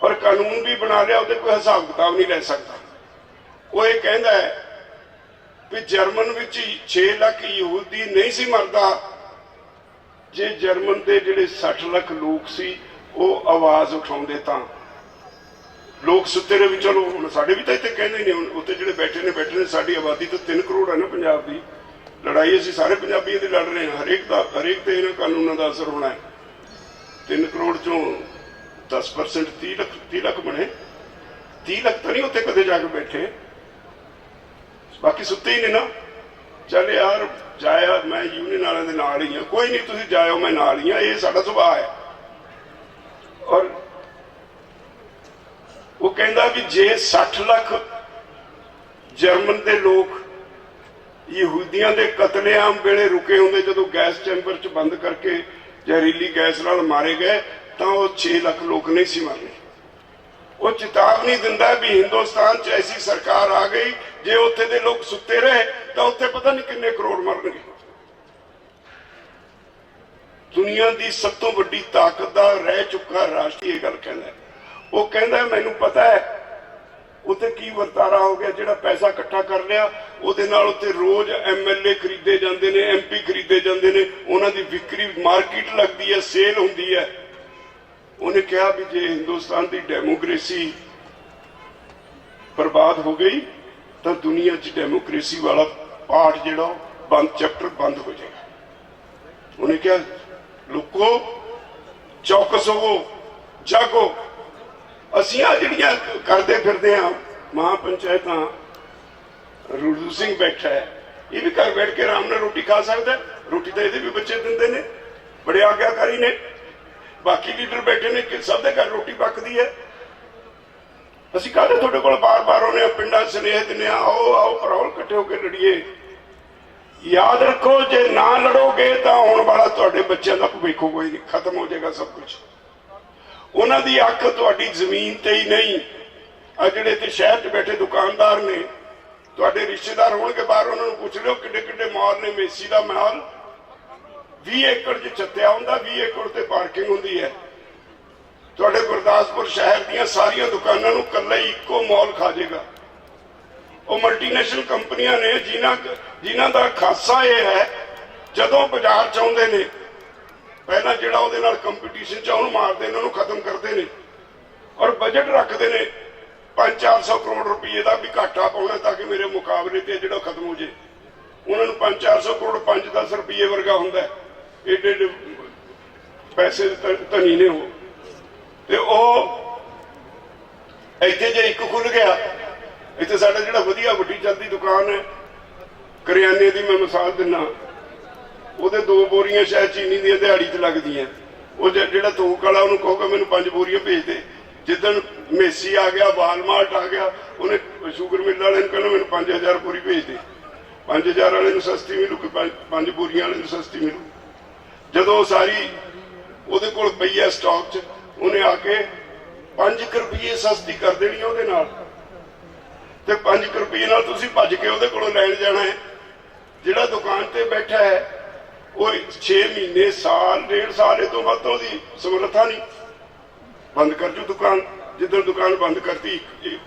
और कानून भी बना लिया, उससे कोई हिसाब किताब नहीं ले सकता। वो ये कहता है कि जर्मन में 6 लाख यहूदी नहीं सी मरदा जे जर्मन के जिहड़े 60 लाख लोग सी वो आवाज उठाउंदे तां लोग सुते रहे भी। चलो हुण साडे भी तां इत्थे कहंदे ने, उत्ते जिहड़े बैठे ने साडी आबादी तो 3 करोड़ है ना पंजाब की। लड़ाई असीं सारे पंजाबियों की लड़ रहे हैं, हरेक ते इन्हां कानूनां दा असर होना है। 3 करोड़ चों 10% 30 लाख बने, 30 लाख तो नहीं उत्ते कदे जाके बैठे, बाकी सुते ही नहीं ना। चल यार जाया मैं यूनियन वाले दे नाल ही हां, कोई नहीं तुसीं जाओ मैं नाल ही हां, ये साडा सुभाव है। और वो कहता भी जे 60 लाख जर्मन के लोग यहूदियों के कतलेआम वेले रुके होंगे, जो गैस चैंबर च बंद करके जहरीली गैस नाल मारे गए, तो वो 6 लाख लोग नहीं सी मरने। वो चेतावनी दिंदा भी हिंदुस्तान च ऐसी सरकार आ गई जे उत्थे दे लोग सुते रहे तो उत्थे पता नहीं कितने करोड़ मरनगे। दुनिया की सब तो बड़ी ताकत का रह चुका राष्ट्र ये गल कहना है। वो कहता है मैनू पता है उत्थे की वरतारा हो गया, जिहड़ा पैसा इकट्ठा कर लिया उहदे नाल उत्थे रोज MLA खरीदे जाते हैं, MP खरीदे जाते हैं, उन्हां दी विक्री मार्केट लगती है, सेल होंदी है। उन्हें कहा भी जे हिंदुस्तान की डेमोक्रेसी बर्बाद हो गई तो दुनिया च डेमोक्रेसी वाला पाठ जिहड़ा बंद, चैप्टर बंद हो जाएगा। उन्हें कहा लोगो चौकस हो, जागो, असीं आ जिहड़ियां करदे फिरदे हां महापंचायत, रुडू सिंह बैठा है, ये भी घर बैठ के आराम नाल रोटी खा सकता है, रोटी तो ये भी बच्चे दिंदे ने, बड़े आग्याकारी ने। बाकी लीडर बैठे ने कि सब दे घर रोटी पकदी है, असीं कहते तुहाडे कोल बार बार आउणे पिंडां सुनेह दिंदे आओ आओ भराओ इकट्ठे होकर लड़ीए। याद रखो जे ना लड़ोगे तो आने वाला तुहाडे बच्चों का भविख कोई नहीं, खत्म हो जाएगा सब कुछ। उन्हां दी अख तुहाडी जमीन ते ही नहीं, आ जिहड़े इत्थे शहर च बैठे दुकानदार ने, तुहाडे रिश्तेदार होणगे बाहर, उन्हां नूं पुछ लिओ किड्डे किड्डे मॉल ने, मेसी दा मॉल 20 एकड़ च छत्तिया हुंदा, 20 एकड़ ते पार्किंग हुंदी है। तुहाडे गुरदासपुर शहर दीयां सारियां दुकानां नूं कल्ला ही इक्को मॉल खा जाएगा। वो मल्टीनेशनल कंपनियां ने जिन्हां दा खासा यह है जदों बाजार च आउंदे ने पहला जिहड़ा उहदे नाल कंपीटीशन च उहनूं मारदे ने, उहनूं खत्म करदे ने और बजट रखदे ने 500-400 करोड़ रुपये का भी घाटा पाउणा ताकि मेरे मुकाबले ते जिहड़ा खत्म हो जाए। उन्होंने 500-400 करोड़ 5-10 रुपये वर्गा हुंदा है, एडे एडे पैसे धनी ने हो। ते इत्थे जे एक खुल गया, इत्थे साडा जिहड़ा वधिया वड्डी चलदी दुकान है करियाने की, मैं मिसाल दिना, ਉਹਦੇ 2 बोरियां शायद चीनी दी दिहाड़ी च लगदियां, वो जिहड़ा थोक वाला उहनूं कहोगा मैनूं 5 बोरियां भेज दे। जिदन मेसी आ गया, वालमार्ट आ गया, उन्हें शुगर मिल वाले नूं कहना मैनूं 5000 बोरी भेज दे, 5000 वाले नूं सस्ती मिलू कि 5 बोरियां वाले नूं सस्ती मिलू। जदों सारी ਉਹਦੇ ਕੋਲ ਪਈ है स्टॉक च, उन्हें आके 5 रुपये सस्ती कर देनी ਉਹਦੇ ਨਾਲ, ਤੇ 5 रुपये ਨਾਲ ਤੁਸੀਂ ਭੱਜ ਕੇ ਉਹਦੇ ਕੋਲੋਂ ਲੈਣ ਜਾਣਾ है। ਜਿਹੜਾ दुकान ਤੇ बैठा है वो 6 महीने साल 1.5 साल तो ਵੱਧ ਉਹਦੀ ਸਮਰੱਥਾ नहीं, बंद कर जू दुकान। जिदन दुकान बंद करती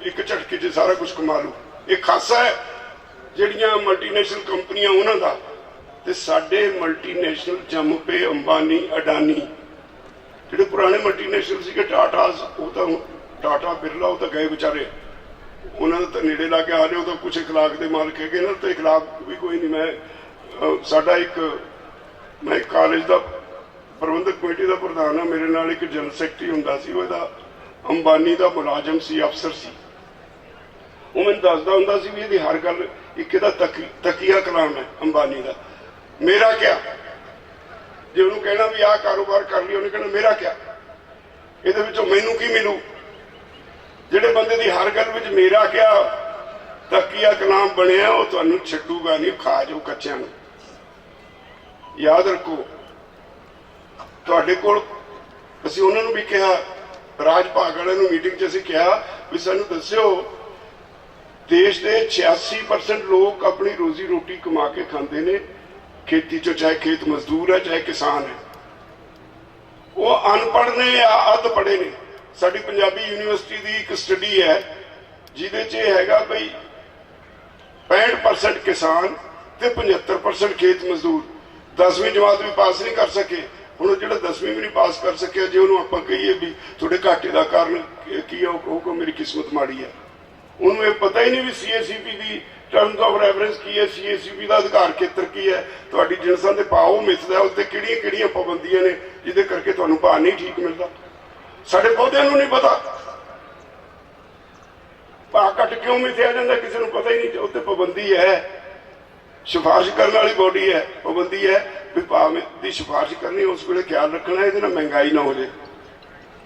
एक झटके च सारा कुछ कमा लू। ये खासा है ਜਿਹੜੀਆਂ मल्टीनेशनल कंपनियां उन्हों का ਤੇ ਸਾਡੇ ਮਲਟੀਨੈਸ਼ਨਲ ਜੰਮ ਪਏ ਅੰਬਾਨੀ ਅਡਾਨੀ ਜਿਹੜੇ ਪੁਰਾਣੇ ਮਲਟੀਨੈਸ਼ਨਲ ਸੀਗੇ ਟਾਟਾਸ ਉਹ ਤਾਂ ਟਾਟਾ ਬਿਰਲਾ ਉਹ ਤਾਂ ਗਏ ਵਿਚਾਰੇ ਉਹਨਾਂ ਦਾ ਤਾਂ ਨੇੜੇ ਲਾ ਕੇ ਆ ਲਿਓ ਤਾਂ ਕੁਛ ਇਖਲਾਕ ਦੇ ਮਾਲਕ ਹੈਗੇ ਨਾ ਤੇ ਇਖਲਾਕ ਵੀ ਕੋਈ ਨਹੀਂ ਸਾਡਾ ਮੈਂ ਕਾਲਜ ਦਾ ਪ੍ਰਬੰਧਕ ਕਮੇਟੀ ਦਾ ਪ੍ਰਧਾਨ ਹਾਂ ਮੇਰੇ ਨਾਲ ਇੱਕ ਜਨਰਲ ਸੈਕਟਰੀ ਹੁੰਦਾ ਸੀ ਉਹ ਇਹਦਾ ਅੰਬਾਨੀ ਦਾ ਮੁਲਾਜ਼ਮ ਸੀ ਅਫਸਰ ਸੀ ਉਹ ਮੈਨੂੰ ਦੱਸਦਾ ਹੁੰਦਾ ਸੀ ਵੀ ਇਹਦੀ ਹਰ ਗੱਲ ਇੱਕ ਇਹਦਾ ਤਕੀਆ ਕਲਾਮ ਹੈ ਅੰਬਾਨੀ ਦਾ ਮੇਰਾ ਕਿਆ ਜੇ ਉਹਨੂੰ ਕਹਿਣਾ ਵੀ ਆਹ ਕਾਰੋਬਾਰ ਕਰ ਲਈ ਉਹਨੇ ਕਹਿਣਾ ਮੇਰਾ ਕਿਆ ਇਹਦੇ ਵਿੱਚੋਂ ਮੈਨੂੰ ਕੀ ਮਿਲੂ ਜਿਹੜੇ ਬੰਦੇ ਦੀ ਹਰ ਗੱਲ ਵਿੱਚ ਮੇਰਾ ਕਿਆ ਤਕੀਆ ਕਲਾਮ ਬਣਿਆ ਉਹ ਤੁਹਾਨੂੰ ਛੱਡੂਗਾ ਨਹੀਂ ਖਾ ਜਾਓ ਕੱਚਿਆਂ ਨੂੰ ਯਾਦ ਰੱਖੋ ਤੁਹਾਡੇ ਕੋਲ ਅਸੀਂ ਉਹਨਾਂ ਨੂੰ ਵੀ ਕਿਹਾ ਰਾਜ ਭਾਗ ਵਾਲਿਆਂ ਨੂੰ ਮੀਟਿੰਗ 'ਚ ਅਸੀਂ ਕਿਹਾ ਵੀ ਸਾਨੂੰ ਦੱਸਿਓ ਦੇਸ਼ ਦੇ 86% ਲੋਕ ਆਪਣੀ ਰੋਜ਼ੀ ਰੋਟੀ ਕਮਾ ਕੇ ਖਾਂਦੇ ਨੇ ਖੇਤੀ 'ਚੋਂ ਚਾਹੇ ਖੇਤ ਮਜ਼ਦੂਰ ਹੈ ਚਾਹੇ ਕਿਸਾਨ ਹੈ ਉਹ ਅਨਪੜ੍ਹ ਨੇ ਜਾਂ ਅੱਧ ਪੜ੍ਹੇ ਨੇ ਸਾਡੀ ਪੰਜਾਬੀ ਯੂਨੀਵਰਸਿਟੀ ਦੀ ਇੱਕ ਸਟੱਡੀ ਹੈ ਜਿਹਦੇ 'ਚ ਇਹ ਹੈਗਾ ਬਈ 65% ਕਿਸਾਨ ਤੇ 75% ਖੇਤ ਮਜ਼ਦੂਰ 10ਵੀਂ ਜਮਾਤ ਵੀ ਪਾਸ ਨਹੀਂ ਕਰ ਸਕੇ ਹੁਣ ਜਿਹੜਾ 10ਵੀਂ ਵੀ ਨਹੀਂ ਪਾਸ ਕਰ ਸਕਿਆ ਜੇ ਉਹਨੂੰ ਆਪਾਂ ਕਹੀਏ ਵੀ ਤੁਹਾਡੇ ਘਾਟੇ ਦਾ ਕਾਰਨ ਕੀ ਹੈ ਉਹ ਕਹੂਗਾ ਮੇਰੀ ਕਿਸਮਤ ਮਾੜੀ ਹੈ ਉਹਨੂੰ ਇਹ ਪਤਾ ਹੀ ਨਹੀਂ ਵੀ CACP the terms of reference ਕੀ ਹੈ CACP ਦਾ ਅਧਿਕਾਰ ਖੇਤਰ ਕੀ ਹੈ ਤੁਹਾਡੀ ਜਿਨਸਾਂ ਦੇ ਭਾਅ ਉਹ ਮਿਥਦਾ ਉੱਤੇ ਕਿਹੜੀਆਂ ਕਿਹੜੀਆਂ ਪਾਬੰਦੀਆਂ ਨੇ ਜਿਹਦੇ ਕਰਕੇ ਤੁਹਾਨੂੰ ਭਾਅ ਨਹੀਂ ਠੀਕ ਮਿਲਦਾ ਸਾਡੇ ਪੌਦਿਆਂ ਨੂੰ ਨਹੀਂ ਪਤਾ ਭਾਅ ਘੱਟ ਕਿਉਂ ਮਿਥਿਆ ਜਾਂਦਾ ਕਿਸੇ ਨੂੰ ਪਤਾ ਹੀ ਨਹੀਂ ਉੱਤੇ ਪਾਬੰਦੀ ਹੈ ਸਿਫਾਰਿਸ਼ ਕਰਨ ਵਾਲੀ ਬੋਡੀ ਹੈ ਪਾਬੰਦੀ ਹੈ ਵੀ ਭਾਅ ਦੀ ਸਿਫਾਰਿਸ਼ ਕਰਨੀ ਉਸ ਵੇਲੇ ਖਿਆਲ ਰੱਖਣਾ ਇਹਦੇ ਨਾਲ ਮਹਿੰਗਾਈ ਨਾ ਹੋ ਜਾਏ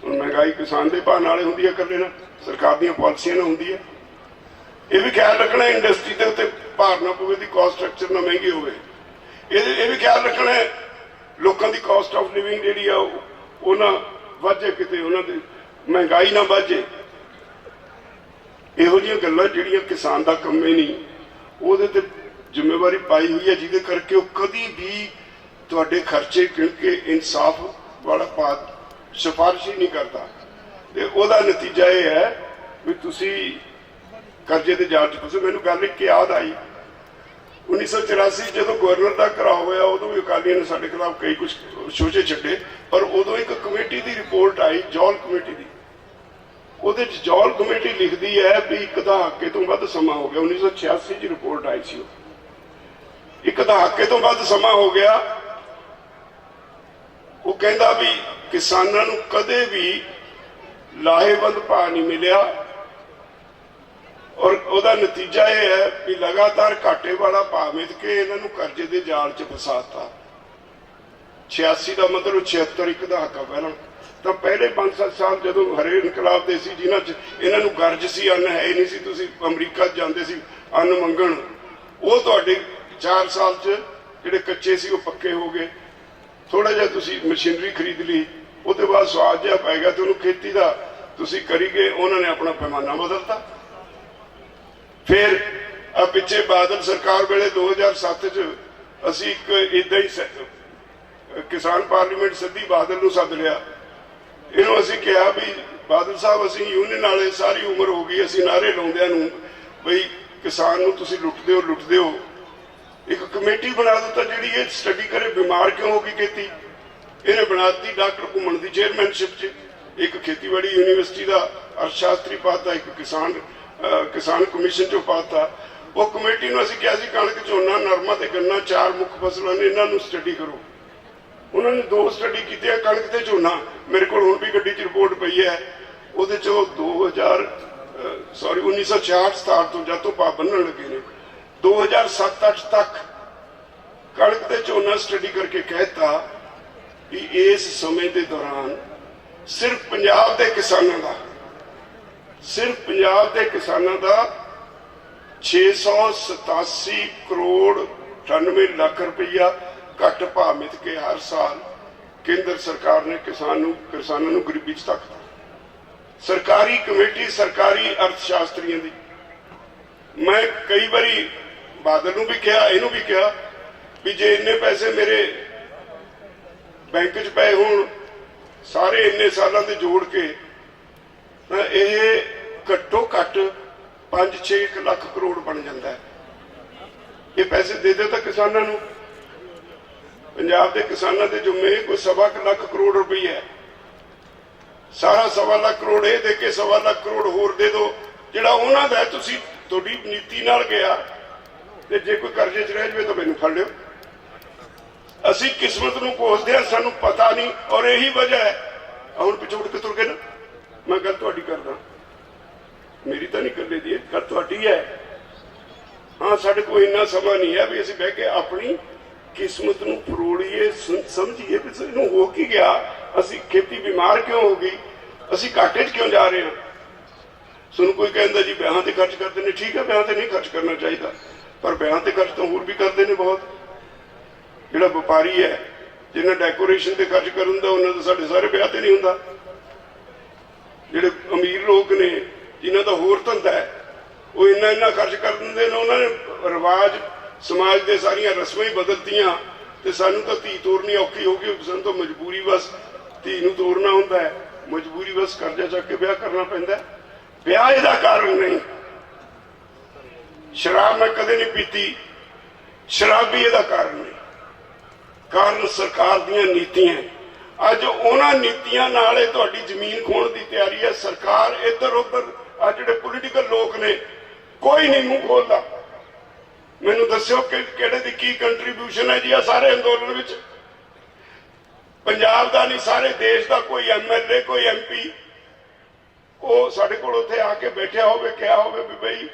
ਹੁਣ ਮਹਿੰਗਾਈ ਕਿਸਾਨ ਦੇ ਭਾਅ ਨਾਲੇ ਹੁੰਦੀ ਹੈ ਇਕੱਲੇ ਨਾਲ ਸਰਕਾਰ ਦੀਆਂ ਪਾਲਿਸੀਆਂ ਨਾਲ ਹੁੰਦੀ ਹੈ ਇਹ ਵੀ ਖਿਆਲ ਰੱਖਣਾ ਇੰਡਸਟਰੀ ਦੇ ਉੱਤੇ ਭਾਰ ਨਾ ਪਵੇ ਦੀ ਕਾਸਟ ਸਟਰਕਚਰ ਨਾ ਮਹਿੰਗੀ ਹੋਵੇ ਇਹ ਵੀ ਖਿਆਲ ਰੱਖਣਾ ਲੋਕਾਂ ਦੀ ਕਾਸਟ ਆਫ ਲਿਵਿੰਗ ਜਿਹੜੀ ਆ ਉਹ ਨਾ ਵੱਧੇ ਕਿਤੇ ਉਹਨਾਂ ਦੀ ਮਹਿੰਗਾਈ ਨਾ ਵੱਧੇ ਇਹੋ ਜਿਹੀਆਂ ਗੱਲਾਂ ਜਿਹੜੀਆਂ ਕਿਸਾਨ ਦਾ ਕੰਮ ਹੀ ਨਹੀਂ ਉਹਦੇ ਤੇ ਜ਼ਿੰਮੇਵਾਰੀ ਪਾਈ ਹੋਈ ਹੈ ਜਿਹਦੇ ਕਰਕੇ ਉਹ ਕਦੀ ਵੀ ਤੁਹਾਡੇ ਖਰਚੇ ਗਿਣ ਕੇ ਇਨਸਾਫ ਵਾਲਾ ਸਿਫਾਰਿਸ਼ ਹੀ ਨਹੀਂ ਕਰਦਾ ਤੇ ਉਹਦਾ ਨਤੀਜਾ ਇਹ ਹੈ ਵੀ ਤੁਸੀਂ ਕਰਜ਼ੇ ਦੇ ਜਾਲ 'ਚ ਫਸੇ ਮੈਨੂੰ ਗੱਲ ਇੱਕ ਯਾਦ ਆਈ 1984 ਜਦੋਂ ਗਵਰਨਰ ਦਾ ਘਿਰਾਓ ਹੋਇਆ ਉਦੋਂ ਵੀ ਅਕਾਲੀਆਂ ਨੇ ਸਾਡੇ ਖਿਲਾਫ ਕਈ ਕੁਝ ਸ਼ੋਸ਼ੇ ਛੱਡੇ ਪਰ ਉਦੋਂ ਇੱਕ ਕਮੇਟੀ ਦੀ ਰਿਪੋਰਟ ਆਈ ਜੌਲ ਕਮੇਟੀ ਦੀ ਉਹਦੇ 'ਚ ਜੌਲ ਕਮੇਟੀ ਲਿਖਦੀ ਹੈ ਵੀ ਇੱਕ ਦਹਾਕੇ ਤੋਂ ਵੱਧ ਸਮਾਂ ਹੋ ਗਿਆ 1986 'ਚ ਰਿਪੋਰਟ ਆਈ ਸੀ ਇੱਕ ਦਹਾਕੇ ਤੋਂ ਵੱਧ ਸਮਾਂ ਹੋ ਗਿਆ ਉਹ ਕਹਿੰਦਾ ਵੀ ਕਿਸਾਨਾਂ ਨੂੰ ਕਦੇ ਵੀ ਲਾਹੇਵੰਦ ਭਾਅ ਨਹੀਂ ਮਿਲਿਆ ਔਰ ਉਹਦਾ ਨਤੀਜਾ ਇਹ ਹੈ ਵੀ ਲਗਾਤਾਰ ਘਾਟੇ ਵਾਲਾ ਭਾਅ ਮਿਲ ਕੇ ਇਹਨਾਂ ਨੂੰ ਕਰਜ਼ੇ ਦੇ ਜਾਲ 'ਚ ਫਸਾਤਾ 86 ਦਾ ਮਤਲਬ 76 ਇੱਕ ਦਹਾਕਾ ਪਹਿਲਾਂ ਤਾਂ ਪਹਿਲੇ 5-7 ਸਾਲ ਜਦੋਂ ਹਰੇ ਇਨਕਲਾਬ ਦੇ ਸੀ ਜਿਨ੍ਹਾਂ 'ਚ ਇਹਨਾਂ ਨੂੰ ਗਰਜ ਸੀ ਅੰਨ ਹੈ ਹੀ ਨਹੀਂ ਸੀ ਤੁਸੀਂ ਅਮਰੀਕਾ ਜਾਂਦੇ ਸੀ ਅੰਨ ਮੰਗਣ ਉਹ ਤੁਹਾਡੇ 4 ਸਾਲ 'ਚ ਜਿਹੜੇ ਕੱਚੇ ਸੀ ਉਹ ਪੱਕੇ ਹੋ ਗਏ ਥੋੜਾ ਜਿਹਾ ਤੁਸੀਂ ਮਸ਼ੀਨਰੀ ਖਰੀਦ ਲਈ ਉਹਦੇ ਬਾਅਦ ਸਵਾਦ ਜਿਹਾ ਪੈ ਗਿਆ ਤੇ ਉਹਨੂੰ ਖੇਤੀ ਦਾ ਤੁਸੀਂ ਕਰੀ ਗਏ ਉਹਨਾਂ ਨੇ ਆਪਣਾ ਪੈਮਾਨਾ ਬਦਲਤਾ ਫਿਰ ਆ ਪਿੱਛੇ ਬਾਦਲ ਸਰਕਾਰ ਵੇਲੇ 2007 'ਚ ਅਸੀਂ ਇੱਕ ਏਦਾਂ ਹੀ ਕਿਸਾਨ ਪਾਰਲੀਮੈਂਟ ਸੱਦੀ ਬਾਦਲ ਨੂੰ ਸੱਦ ਲਿਆ ਇਹਨੂੰ ਅਸੀਂ ਕਿਹਾ ਵੀ ਬਾਦਲ ਸਾਹਿਬ ਅਸੀਂ ਯੂਨੀਅਨ ਵਾਲੇ ਸਾਰੀ ਉਮਰ ਹੋ ਗਈ ਅਸੀਂ ਨਾਅਰੇ ਲਾਉਂਦਿਆਂ ਨੂੰ ਬਈ ਕਿਸਾਨ ਨੂੰ ਤੁਸੀਂ ਲੁੱਟਦੇ ਹੋ ਇੱਕ ਕਮੇਟੀ ਬਣਾ ਦਿੱਤਾ ਜਿਹੜੀ ਇਹ ਸਟੱਡੀ ਕਰੇ ਬਿਮਾਰ ਕਿਉਂ ਹੋ ਗਈ ਖੇਤੀ ਇਹਨੇ ਬਣਾਤੀ ਡਾਕਟਰ ਘੁੰਮਣ ਦੀ ਚੇਅਰਮੈਨਸ਼ਿਪ 'ਚ ਇੱਕ ਖੇਤੀਬਾੜੀ ਯੂਨੀਵਰਸਿਟੀ ਦਾ ਅਰਥ ਸ਼ਾਸਤਰੀ ਪਾਤਾ ਇੱਕ ਕਿਸਾਨ ਕਮਿਸ਼ਨ 'ਚੋਂ ਪਾਤਾ ਉਹ ਕਮੇਟੀ ਨੂੰ ਅਸੀਂ ਕਿਹਾ ਸੀ ਕਣਕ ਝੋਨਾ ਨਰਮਾ ਤੇ ਗੰਨਾ 4 ਮੁੱਖ ਫਸਲਾਂ ਨੇ ਇਹਨਾਂ ਨੂੰ ਸਟੱਡੀ ਕਰੋ ਉਹਨਾਂ ਨੇ 2 ਸਟੱਡੀ ਕੀਤੀਆਂ ਕਣਕ ਤੇ ਝੋਨਾ ਮੇਰੇ ਕੋਲ ਹੁਣ ਵੀ ਗੱਡੀ 'ਚ ਰਿਪੋਰਟ ਪਈ ਹੈ ਉਹਦੇ 'ਚ 1966 ਤੋਂ ਜਦ ਤੋਂ ਭਾਅ ਬੰਨਣ ਲੱਗੇ ਨੇ 2007-8 ਤੱਕ ਕਣਕ ਤੇ ਝੋਨਾ ਸਟੱਡੀ ਕਰਕੇ ਕਹਿਤਾ ਵੀ ਇਸ ਸਮੇਂ ਦੇ ਦੌਰਾਨ ਸਿਰਫ ਪੰਜਾਬ ਦੇ ਕਿਸਾਨਾਂ ਦਾ 687 ਕਰੋੜ 98 ਲੱਖ ਰੁਪਈਆ ਘੱਟ ਭਾਅ ਮਿੱਥ ਕੇ ਹਰ ਸਾਲ ਕੇਂਦਰ ਸਰਕਾਰ ਨੇ ਕਿਸਾਨਾਂ ਨੂੰ ਗਰੀਬੀ 'ਚ ਧੱਕਤਾ ਸਰਕਾਰੀ ਕਮੇਟੀ ਸਰਕਾਰੀ ਅਰਥ ਸ਼ਾਸਤਰੀਆਂ ਦੀ ਮੈਂ ਕਈ ਵਾਰੀ ਬਾਦਲ ਨੂੰ ਵੀ ਕਿਹਾ ਇਹਨੂੰ ਵੀ ਕਿਹਾ ਵੀ ਜੇ ਇੰਨੇ ਪੈਸੇ ਮੇਰੇ ਬੈਂਕ 'ਚ ਪਏ ਹੋਣ ਸਾਰੇ ਇੰਨੇ ਸਾਲਾਂ ਦੇ ਜੋੜ ਕੇ ਤਾਂ ਇਹ ਘੱਟੋ ਘੱਟ 5-6 ਲੱਖ ਕਰੋੜ ਬਣ ਜਾਂਦਾ ਹੈ ਇਹ ਪੈਸੇ ਦੇ ਦਿਓ ਤਾਂ ਕਿਸਾਨਾਂ ਨੂੰ पंजाब के किसानों के जुम्मे कोई 1.25 लाख करोड़ रुपये है। सारा 1.25 लाख करोड़ ये दे के 1.25 लाख करोड़ होर दे दो जिहड़ा उन्हां दा तुसीं तुहाडी नीति नाल गया ते जे कोई कर्जे च रह जाए तो मैनूं फड़ लिओ। असीं किस्मत नूं कोसदे हां, सानूं पता नहीं और यही वजह है हुण पिछोड़ के तुर गए ना। मैं गल तुहाडी करदा, मेरी तो नहीं कल्ले दी गल तुहाडी है। हाँ साडे कोल इन्ना समा नहीं है भी असीं बह के अपनी किस्मत नूं फरोलीए, समझीए भी इनूं हो की गया, असीं खेती बीमार क्यों हो गई, असीं घाटे च क्यों जा रहे हैं। सुन कोई कहता जी ब्याहां ते खर्च करते हैं, ठीक है ब्याहां ते नहीं खर्च करना चाहिए, पर ब्याहां ते खर्च तो होर भी करते हैं बहुत। जिहड़ा व्यापारी है जिन्हें डेकोरेशन ते खर्च करन दा उन्हां दा साडे सारे ब्याह ते नहीं हुंदा। जिहड़े अमीर लोग ने जिन्हां दा होर धंधा है वो इन्ना इन्ना खर्च कर दिंदे ने, उन्होंने रिवाज समाज के सारिया रस्मां ही बदलतियां ते सानू तो धी तोरनी औखी हो गई, सानू तो मजबूरी बस धी नूं तोरना हुंदा है, मजबूरी बस कर्जा चक के ब्याह करना पैंदा है। ब्याह इहदा कारण नहीं, शराब मैं कदे नहीं पीती, शराब भी इहदा कारण नहीं, कारण सरकार दीयां नीतियां। अज उन्हां नीतियां नाल ही तुहाडी जमीन खोण दी तैयारी है सरकार। इधर उधर आ जिहड़े पोलीटिकल लोग ने कोई नहीं मूँह खोलदा। मैनूं दस्सिओ कि किहड़े दी की कंट्रीब्यूशन है जी आ सारे अंदोलन विच। पंजाब दा नहीं सारे देश का कोई MLA कोई MP वो साडे कोल उत्थे आके बैठा होवे क्या होवे भी बई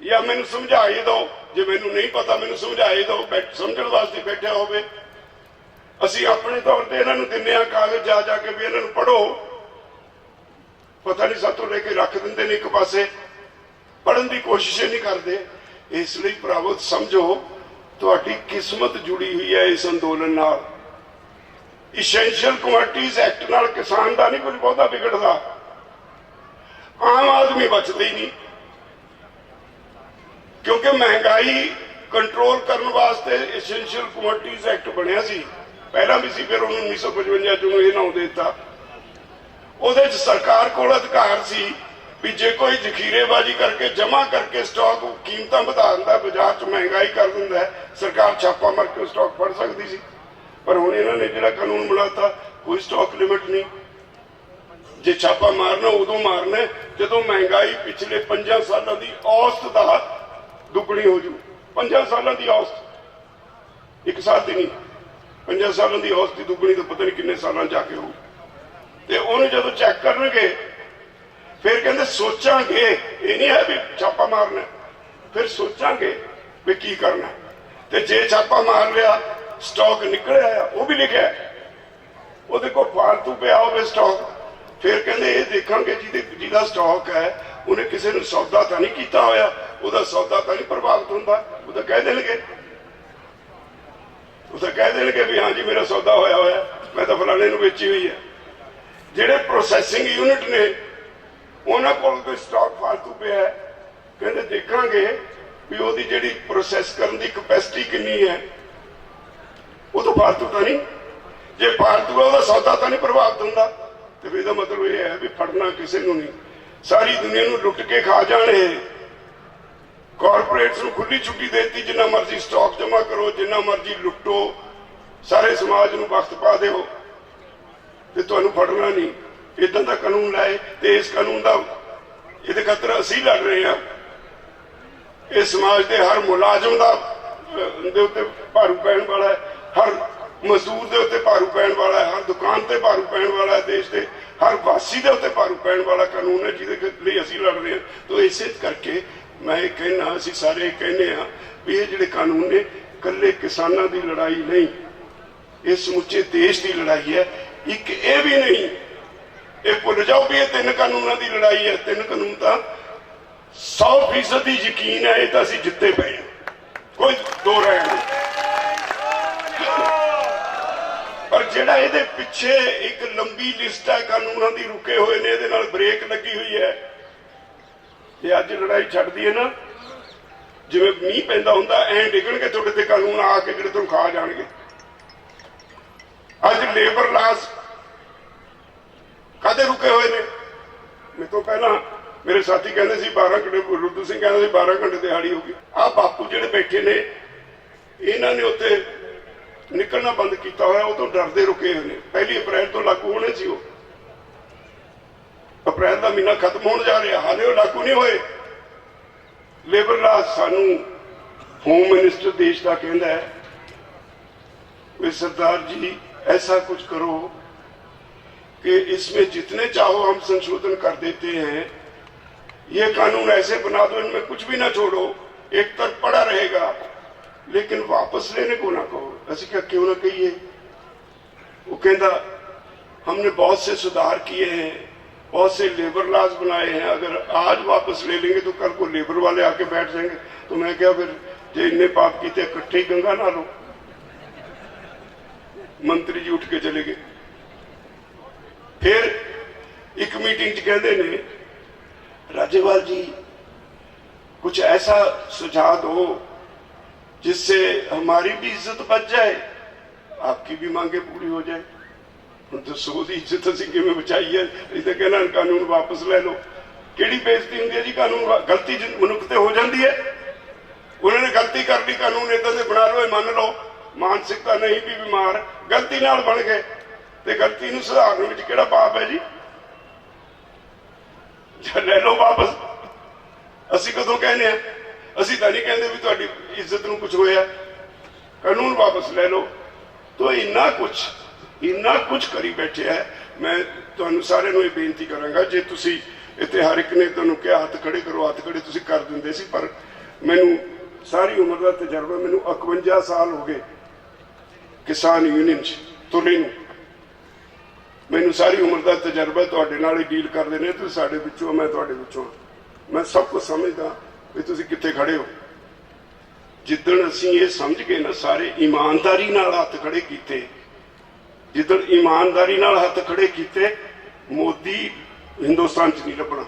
या मैनूं समझा ही दो, जे मैनूं नहीं पता मैनूं समझा ही दो, समझण वास्ते बैठा होवे। असीं अपने तौर पर इन्हां नूं दिंदे हां कागज जा जाके भी इन्हां नूं पढ़ो, पता नहीं सातों लेके रख दिंदे ने एक पासे, पढ़न की कोशिश नहीं करते। इसलिए भरावो समझो तुहाडी किस्मत जुड़ी हुई है इस अंदोलन नाल। इसेंशियल कमोडिटीज एक्ट नाल किसान का नहीं कुछ बहुता बिगड़ता, आम आदमी बचता ही नहीं, क्योंकि महंगाई कंट्रोल करने वास्ते इसेंशियल कमोडिटीज एक्ट बनया सी, पहला भी सी, फिर 1955 चों ये नाम देता। उहदे च सरकार कोल अधिकार सी भी जे कोई जखीरेबाजी करके जमा करके स्टॉक कीमत बढ़ा दिंदा, बाजार च महंगाई कर दिंदा है, सरकार छापा मार के स्टॉक फड़ सकती सी। पर हुण इन्हां ने जिहड़ा कानून बनाता कोई स्टॉक लिमिट नहीं, जे छापा मारना उदों मारना जदों महंगाई पिछले 5 सालों की औसत का दुगनी हो जू। 5 सालों की औसत, एक साल की नहीं, 5 सालों की औसत की दुगनी तो पता नहीं किन्ने सालों जाके हो। तो उन्हें जो चेक करनगे फिर कहते सोचांगे, ये नहीं है भी छापा मारना, फिर सोचांगे भी की करना। तो जे छापा मार लिया स्टॉक निकल आया वो भी लिखा वो देखो फालतू पिया हो स्टॉक, फिर कहते ये देखांगे जिहदा स्टॉक है उन्हें किसी ने सौदा तो नहीं किया होया, उसका सौदा तो नहीं प्रभावित होंदा, वो तो कह देंगे, वो तो कह देंगे भी हाँ जी मेरा सौदा होया होया, मैं तो फलाने नूं बेची हुई है। जिहड़े प्रोसैसिंग यूनिट ने उन्हां कोल कोई स्टॉक फालतू पिया है, कहते देखांगे भी उहदी जिहड़ी प्रोसैस करन दी कैपेसिटी कितनी है, वो तो फालतू तो नहीं, जे फालतू है उसका सौदा तो नहीं प्रभावित होंदा। तो इसका मतलब यह है भी फड़ना किसी को नहीं, सारी दुनिया को लुट के खा जाने। कॉरपोरेट्स को खुली छुट्टी देती, जिन्ना मर्जी स्टॉक जमा करो, जिन्ना मर्जी लुटो, सारे समाज को वक्त पा दो, तो तुहानू फड़ना नहीं। इदा का कानून लाए तो इस कानून का ये खातर असी लड़ रहे हैं। इस समाज के हर मुलाजम का भारू पैण वाला है, हर मजदूर के उत्ते भारू पैण वाला है, हर दुकान से भारू पैण वाला है, देश के हर वासी के उत्ते भारू पैण वाला कानून है जिहदे लई असीं लड़ रहे हैं। तो इसे करके मैं कहना, असीं सारे कहने हाँ भी ये जिहड़े कानून ने कल्ले किसानां दी लड़ाई नहीं, ये समुचे देश की लड़ाई है। एक ये भी नहीं, ये भुल जाओ भी ये 3 कानूनों की लड़ाई है। 3 कानून तो 100% यकीन है ये तो असीं जिते पे हैं, कोई दो राय नहीं। पर जिहड़ा इहदे पिछे एक लंबी लिस्ट है कानूनों की रुके हुए ने, इहदे नाल ब्रेक लगी हुई है। जे अज लड़ाई छड्डदी है ना, जिवें मींह पैंदा हुंदा ऐ डिगणगे तुहाडे ते कानून आके जिहड़े तुहानूं खा जाणगे। अज लेबर लास कादे रुके हुए ने? मेरे तो पहला मेरे साथी कहते सी 12 घंटे, रुद्र सिंह कहते 12 घंटे दिहाड़ी होगी। आ बापू जिहड़े बैठे ने इन्हां ने उत्ते निकलना बंद किया हुआ, वो तो डरते रुके हुए ने। 1 अप्रैल तो लागू होने सी, अप्रैल का महीना खत्म होने जा रहा, हाले वो लागू नहीं होए। लेबर ला सानू होम मिनिस्टर देश का कहता है कि सरदार जी ऐसा कुछ करो कि इसमें जितने चाहो हम संशोधन कर देते हैं, ये कानून ऐसे बना दो इनमें कुछ भी ना छोड़ो, एक तरफ पड़ा रहेगा, लेकिन वापस लेने को ना कहो। ऐसे क्या क्यों ना कहिए? वो कहता हमने बहुत से सुधार किए हैं, बहुत से लेबर लॉज बनाए हैं, अगर आज वापस ले लेंगे तो कल को लेबर वाले आके बैठ जाएंगे। तो मैं क्या फिर जो इन्ने पाप किए इकट्ठे ही गंगा ना लो। मंत्री जी उठ के चले गए। फिर एक मीटिंग कहते ने राज्यपाल जी कुछ ऐसा सुझाव दो जिससे हमारी भी इज्जत बच जाए, आपकी भी मांगे पूरी हो जाए। तो सो की इज्जत असी किमें बचाई है? तो कहना कानून वापस ले लो। केड़ी बेइज्जती होंगी है जी? कानून गलती मनुख ते हो जाती है, उन्होंने गलती कर ली, कानून इदा दे बना लो, मान लो मानसिकता नहीं भी बीमार, गलती नाल बन गए, तो गलती नूं सुधारने में किहड़ा पाप है जी? ले लो वापस। असी कदों कहने असी तो नहीं कहते भी तुहाडी इज्जत नूं कुछ होया, कानून वापस ले लो। तो इन्ना कुछ करी बैठे है। मैं तुहानूं सारिआं नूं बेनती करांगा, जे तुसीं इत्थे हर एक ने तुहानूं कहा हाथ खड़े करो, हाथ खड़े तुसीं कर दिंदे सी, पर मैनूं सारी उम्र का तजर्बा, मैनूं 51 साल हो गए किसान यूनियन च तुरे नूं, मैनूं सारी उम्र का तजर्बा तुहाडे नाल ही डील करदे ने। तुसीं साडे विचों, मैं तुहाडे विचों, मैं सब कुछ समझदा भी तुसीं कित्थे खड़े हो। जिद्दण असीं ये समझ के ना सारे ईमानदारी नाल हत्थ खड़े कीते, जिद्दण ईमानदारी नाल हत्थ खड़े कीते, मोदी हिंदुस्तान च नहीं लभना।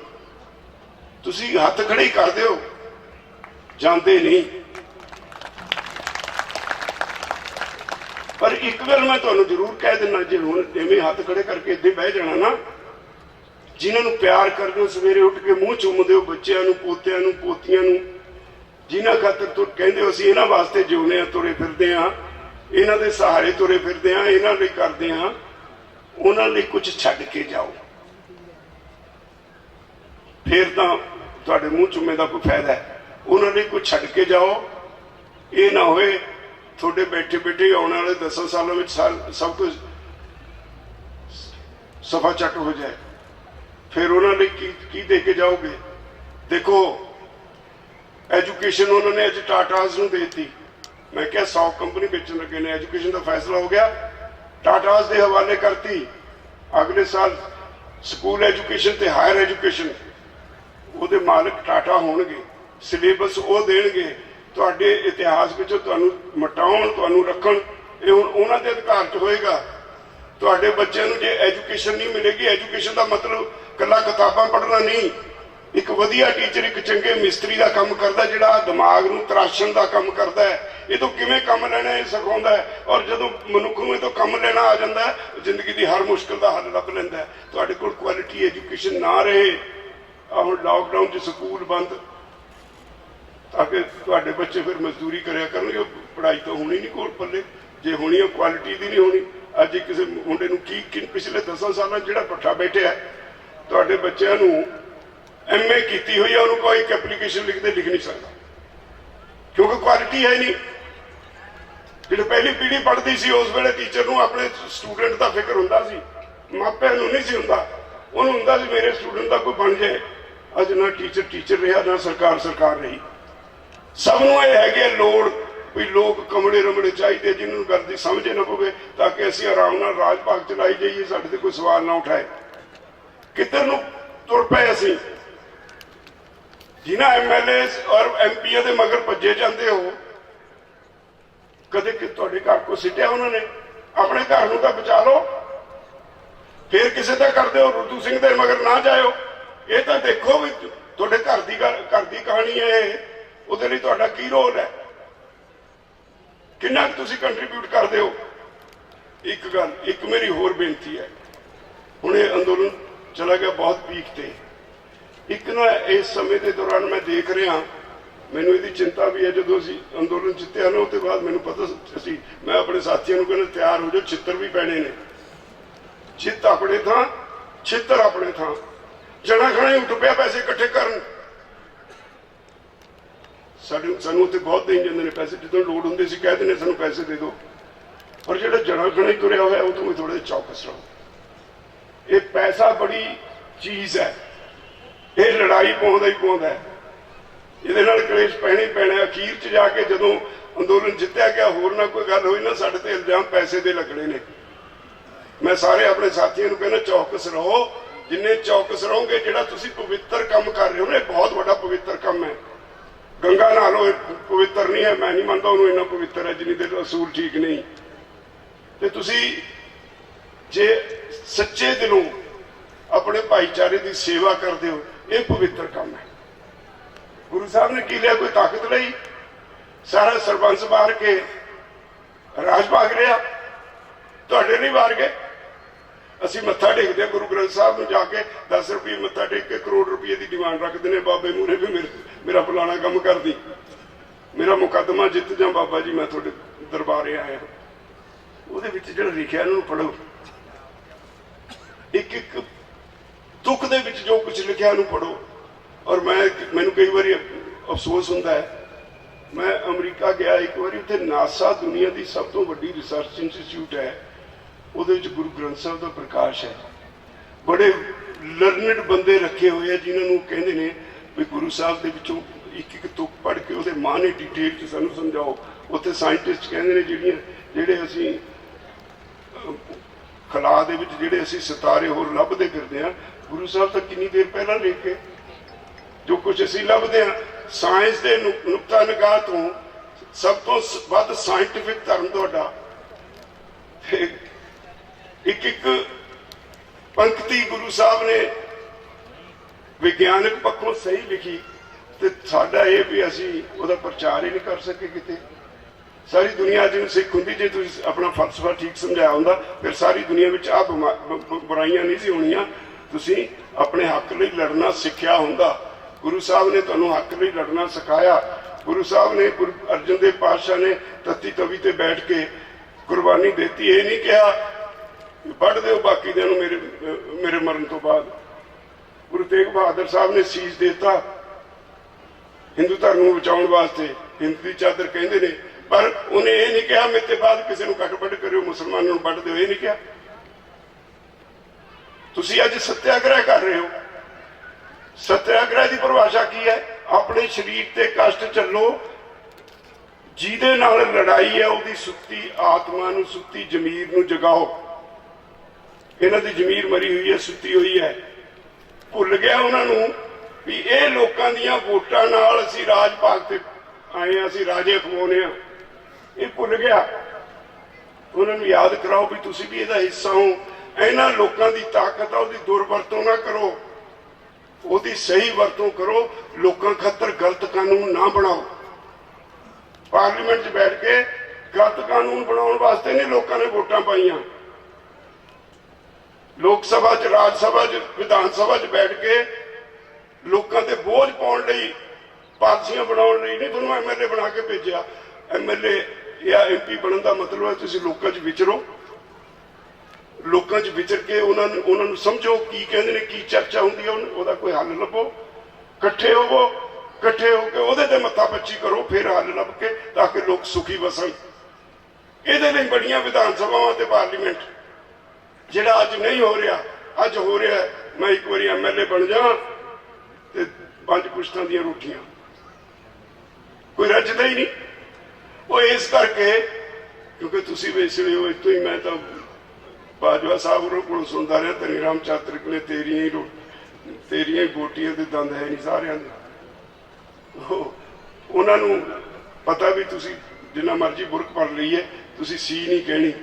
तुसीं हत्थ खड़े ही करदे हो, जाते नहीं। पर एक गल मैं तुहानूं जरूर कह देना, जे हुण इवें हत्थ खड़े करके इदां बह जाना ना, जिन्होंने प्यार करते हो, सवेरे उठ के मूँह चुमते हो बच्चों नूं, पोतियां नूं, पोतियां नूं, जिन्हां खातर तुम कहते हो असीं इन्हां वास्ते जिउने आ, तुरे फिरदे आ, इन्हां दे सहारे तुरे फिरदे आ, इन्हां लई करदे आ, उन्हां लई कुछ छड्ड के जाओ, फिर तां तुहाडे मूँह चुमे दा कोई फायदा है। उन्हां लई कुछ छड्ड के जाओ, ये ना होए थोड़े बैठे बैठे आने वाले 10 सालों में सब कुछ सफा चट हो जाए, फिर उन्होंने की दे के जाओगे? देखो एजुकेशन उन्होंने अज टाटाज नूं देती, मैं क्या 100 कंपनी बेचन लगे ने, एजुकेशन का फैसला हो गया, टाटाज के हवाले करती। अगले साल स्कूल एजुकेशन ते हायर एजुकेशन वो मालिक टाटा होणगे, सिलेबस वो देणगे, तुहाडे इतिहास विचों तुहानूं मटाउण, तुहानूं रखण, ये हुण उन्हां दे अधिकार च होएगा। तुहाडे बच्चों नूं जे एजुकेशन नहीं मिलेगी, एजुकेशन का मतलब कला किताबां पढ़ना नहीं, एक वधिया टीचर, एक चंगे मिस्त्री का काम करता, जिहड़ा दिमाग नूं तराशण का काम करता है, ये तो किवें काम लैणा है सिखाउंदा है, और जदों मनुख नूं तो काम लेना आ जाता है, जिंदगी की हर मुश्किल का हल लभ लैंदा है। तुहाडे कोल क्वालिटी एजुकेशन ना रहे, हुण लॉकडाउन च स्कूल बंद, ताकि तुहाडे बच्चे फिर मजदूरी करिया करनगे, पढ़ाई तो होनी नहीं कोल पल्ले, जे होनी है क्वालिटी दी नहीं होनी। अज किसी मुंडे नूं की पिछले 10 साल जिहड़ा भट्ठा बैठे है, तुहाडे बच्चों नूं MA की हुई है, उन्होंने कोई एक एप्लीकेशन लिखते लिख नहीं सकता, क्योंकि क्वालिटी है नहीं। जो पहली पीढ़ी पढ़ती सी, उस वेले टीचर नूं अपने स्टूडेंट का फिक्र हुंदा सी, मापिआं नूं नहीं सी हुंदा, उन्होंने हुंदा सी मेरे स्टूडेंट का कोई बन जाए। अज ना टीचर टीचर रहा, ना सरकार सरकार रही, सबनों ये है लोड़ भी लोग कमले रमड़े चाहिए जिन्होंने गल की समझ ना पवे, ताकि असीं आराम नाल राज भाग चलाई जाइए, साडे ते कोई सवाल ना उठाए। किधर नूं तुर पे असीं? जिन्हां MLA और MP दे मगर भजे जाते हो, कदे तुहाडे घर को सिटिया उन्होंने? अपने घर नूं तां बचा लो, फिर किसी का करते हो रुतू सिंह दे मगर ना जाओ। ये तो देखो भी तुहाडे घर की कहानी है, उहदे लई तुहाडा की रोल है, किन्ना तुसीं कंट्रीब्यूट करते हो। एक गल एक मेरी होर बेनती है, हुण ये अंदोलन चला गया बहुत पीक ते, एक ना इस समय के दौरान मैं देख रहा, मैनू ये चिंता भी है जो असी अंदोलन जितया ना उसके बाद मैनू पता सी मैं अपने साथियों को कहना तैयार हो जाओ, छित्तर भी पैने ने। चित अपने थां, छित्तर अपने थां। जना खना उठ पिया पैसे इकट्ठे करन। सानू उत्ते बहुत देई जांदे ने पैसे, जो लोड़ हुंदी सी कह दिंदे सानू पैसे दे दो, पर जो जना खना ही तुरया होया उदों थोड़े चौकस रहो। ये पैसा बड़ी चीज है, ये लड़ाई पाउंदा ही पाउंदा है, ਇਹਦੇ ਨਾਲ ਕਲੇਸ਼ ਪੈਣਾ ਹੀ ਪੈਣਾ। ਅਖੀਰ 'ਚ ਜਾ ਕੇ ਜਦੋਂ ਅੰਦੋਲਨ ਜਿੱਤਿਆ ਗਿਆ, ਹੋਰ ਨਾ ਕੋਈ ਗੱਲ ਹੋਈ ਨਾ ਸਾਡੇ ਤੇ ਇਲਜ਼ਾਮ ਪੈਸੇ ਦੇ ਲੱਗਣੇ ਨੇ। ਮੈਂ ਸਾਰੇ ਆਪਣੇ ਸਾਥੀਆਂ ਨੂੰ ਕਹਿੰਦਾ ਚੌਕਸ ਰਹੋ, ਜਿੰਨੇ ਚੌਕਸ ਰਹੋਗੇ। ਜਿਹੜਾ ਤੁਸੀਂ ਪਵਿੱਤਰ ਕੰਮ ਕਰ ਰਹੇ ਹੋ ਨਾ, ਇਹ ਬਹੁਤ ਵੱਡਾ ਪਵਿੱਤਰ ਕੰਮ ਹੈ। ਗੰਗਾ ਨਾਲੋਂ ਪਵਿੱਤਰ ਨਹੀਂ ਹੈ, ਮੈਂ ਨਹੀਂ ਮੰਨਦਾ ਉਹਨੂੰ ਇੰਨਾ ਪਵਿੱਤਰ ਹੈ ਜਿੰਨੀ ਦੇ ਅਸੂਲ ਠੀਕ ਨਹੀਂ। ਤੇ ਤੁਸੀਂ ਜੇ ਸੱਚੇ ਦਿਲੋਂ ਆਪਣੇ ਭਾਈਚਾਰੇ ਦੀ ਸੇਵਾ ਕਰਦੇ ਹੋ, ਇਹ ਪਵਿੱਤਰ ਕੰਮ ਹੈ। गुरु साहब ने की लिया, कोई ताकत नहीं, सारा सरपंच मार के राज भाग रहा, तुहाडे नहीं मार गए। असी मत्था टेकते गुरु ग्रंथ साहब में जाके 10 रुपये मत्था टेक के करोड़ रुपये की डिमांड रखते हैं। बाबे मूहरे भी मेरा फलाना काम कर दी, मेरा मुकदमा जित जा बाबा जी, मैं थोड़े दरबारे आया। वो जो लिखा इन्होंने पढ़ो, एक एक दुख दे विच जो कुछ लिखा इन्होंने पढ़ो। और मैनू कई बार अफसोस होता है, मैं अमरीका गया एक बार, उत्थे नासा दुनिया की सब तो वड्डी रिसर्च इंस्टीट्यूट है, वो गुरु ग्रंथ साहब का प्रकाश है। बड़े लर्नड बंदे रखे हुए हैं जिन्होंने कहते हैं भी गुरु साहब के विचों एक एक तुक पढ़ के वो माने डिटेल च सानू समझाओ। उत्थे साइंटिस्ट कहते हैं जिहड़े असी खला दे विच जिहड़े असी सितारे होर लभदे फिरदे हां, गुरु साहब तो कितनी देर पहला लिख के जो कुछ असी लभदे हां, साइंस के नुक्ता निगाह तो सब तो वध साइंटिफिक धर्म तुहाडा। एक एक पंक्ति गुरु साहब ने विज्ञानक पक्षों सही लिखी, तो साडा ये भी असी उसका प्रचार ही नहीं कर सके किते। सारी दुनिया जिन्हें सिख होंगी, जे तुसीं अपना फलसफा ठीक समझाया होंदा, फिर सारी दुनिया में आ बुराइयां नहीं सी होणियां। तुसीं अपने हक लई लड़ना सिक्ख्या होंदा। गुरु साहब ने तुहानूं हक लई लड़ना सिखाया। गुरु साहब ने, गुरु अर्जन देव पातशाह ने तत्ती तवी ते बैठ के कुर्बानी देती। ये नहीं कहा पढ़ दो बाकी दिनों मेरे मरण तो बाद। गुरु तेग बहादुर साहब ने शीश देता हिंदू धर्म को बचाने वास्ते, हिंदू की चादर कहते हैं, पर उन्हें यह नहीं कहा मेरे बाद किसी को कट बढ़ करो, मुसलमानों को बढ़ दो, ये नहीं कहा। तुसीं अज सत्याग्रह कर रहे हो। सत्याग्रह की परिभाषा की है? अपने शरीर ते कष्ट चलो, जिहदे नाल लड़ाई है उसकी सुत्ती आत्मा नूं, सुत्ती जमीर नूं जगाओ। इन्हां दी जमीर मरी हुई है, सुत्ती हुई है। भुल गया उन्होंने भी ये लोगों दीयां वोटां नाल असीं राज भाग ते आए हैं, असीं राजे खवाउने आ। ये भुल गया। उन्होंने याद कराओ भी तुसीं भी इहदा हिस्सा हो। इन्हां लोगों की ताकत आ, उसदी दुरवरतों ना करो, ਉਹਦੀ सही वरतों करो। लोगों खातर गलत कानून ना बनाओ। पार्लीमेंट बैठ के गलत कानून बनाने वास्ते नहीं लोगों ने वोटां पाईयां। लोक सभा च, राज सभा च, विधान सभा च बैठ के लोगों ते बोझ पाउण लई, पालिसियां बनाउण लई नहीं तुहानूं MLA बना के भेजिया। MLA या MP बनने का मतलब है तुसीं लोकां च विचरो, लोगों च विचर के उन्होंने समझो की कहते हैं, की चर्चा होंगी है, उसका कोई हल लभो, कट्ठे होवो, कट्ठे होकर वो मत्था पच्ची करो, फिर हल लभ के ताकि लोग सुखी बसन। ये बड़िया विधान सभावां ते पार्लीमेंट जिहड़ा अज नहीं हो रहा, अज हो रहा है। मैं एक बार MLA बन जा ते 5 पुश्तां दी रोटियां, कोई रजदा ही नहीं। वो इस करके क्योंकि तुसीं वेसले हो। इतों ही मैं तो बाजवा साहब को सुनता रहा, धनी राम चातरिक ने तेरिया गोटियां दे दंद है नहीं सारियां दे। उन्होंने पता भी तुसी जिन्ना मर्जी बुरक पढ़ ली है, तुसी सी नहीं कहनी,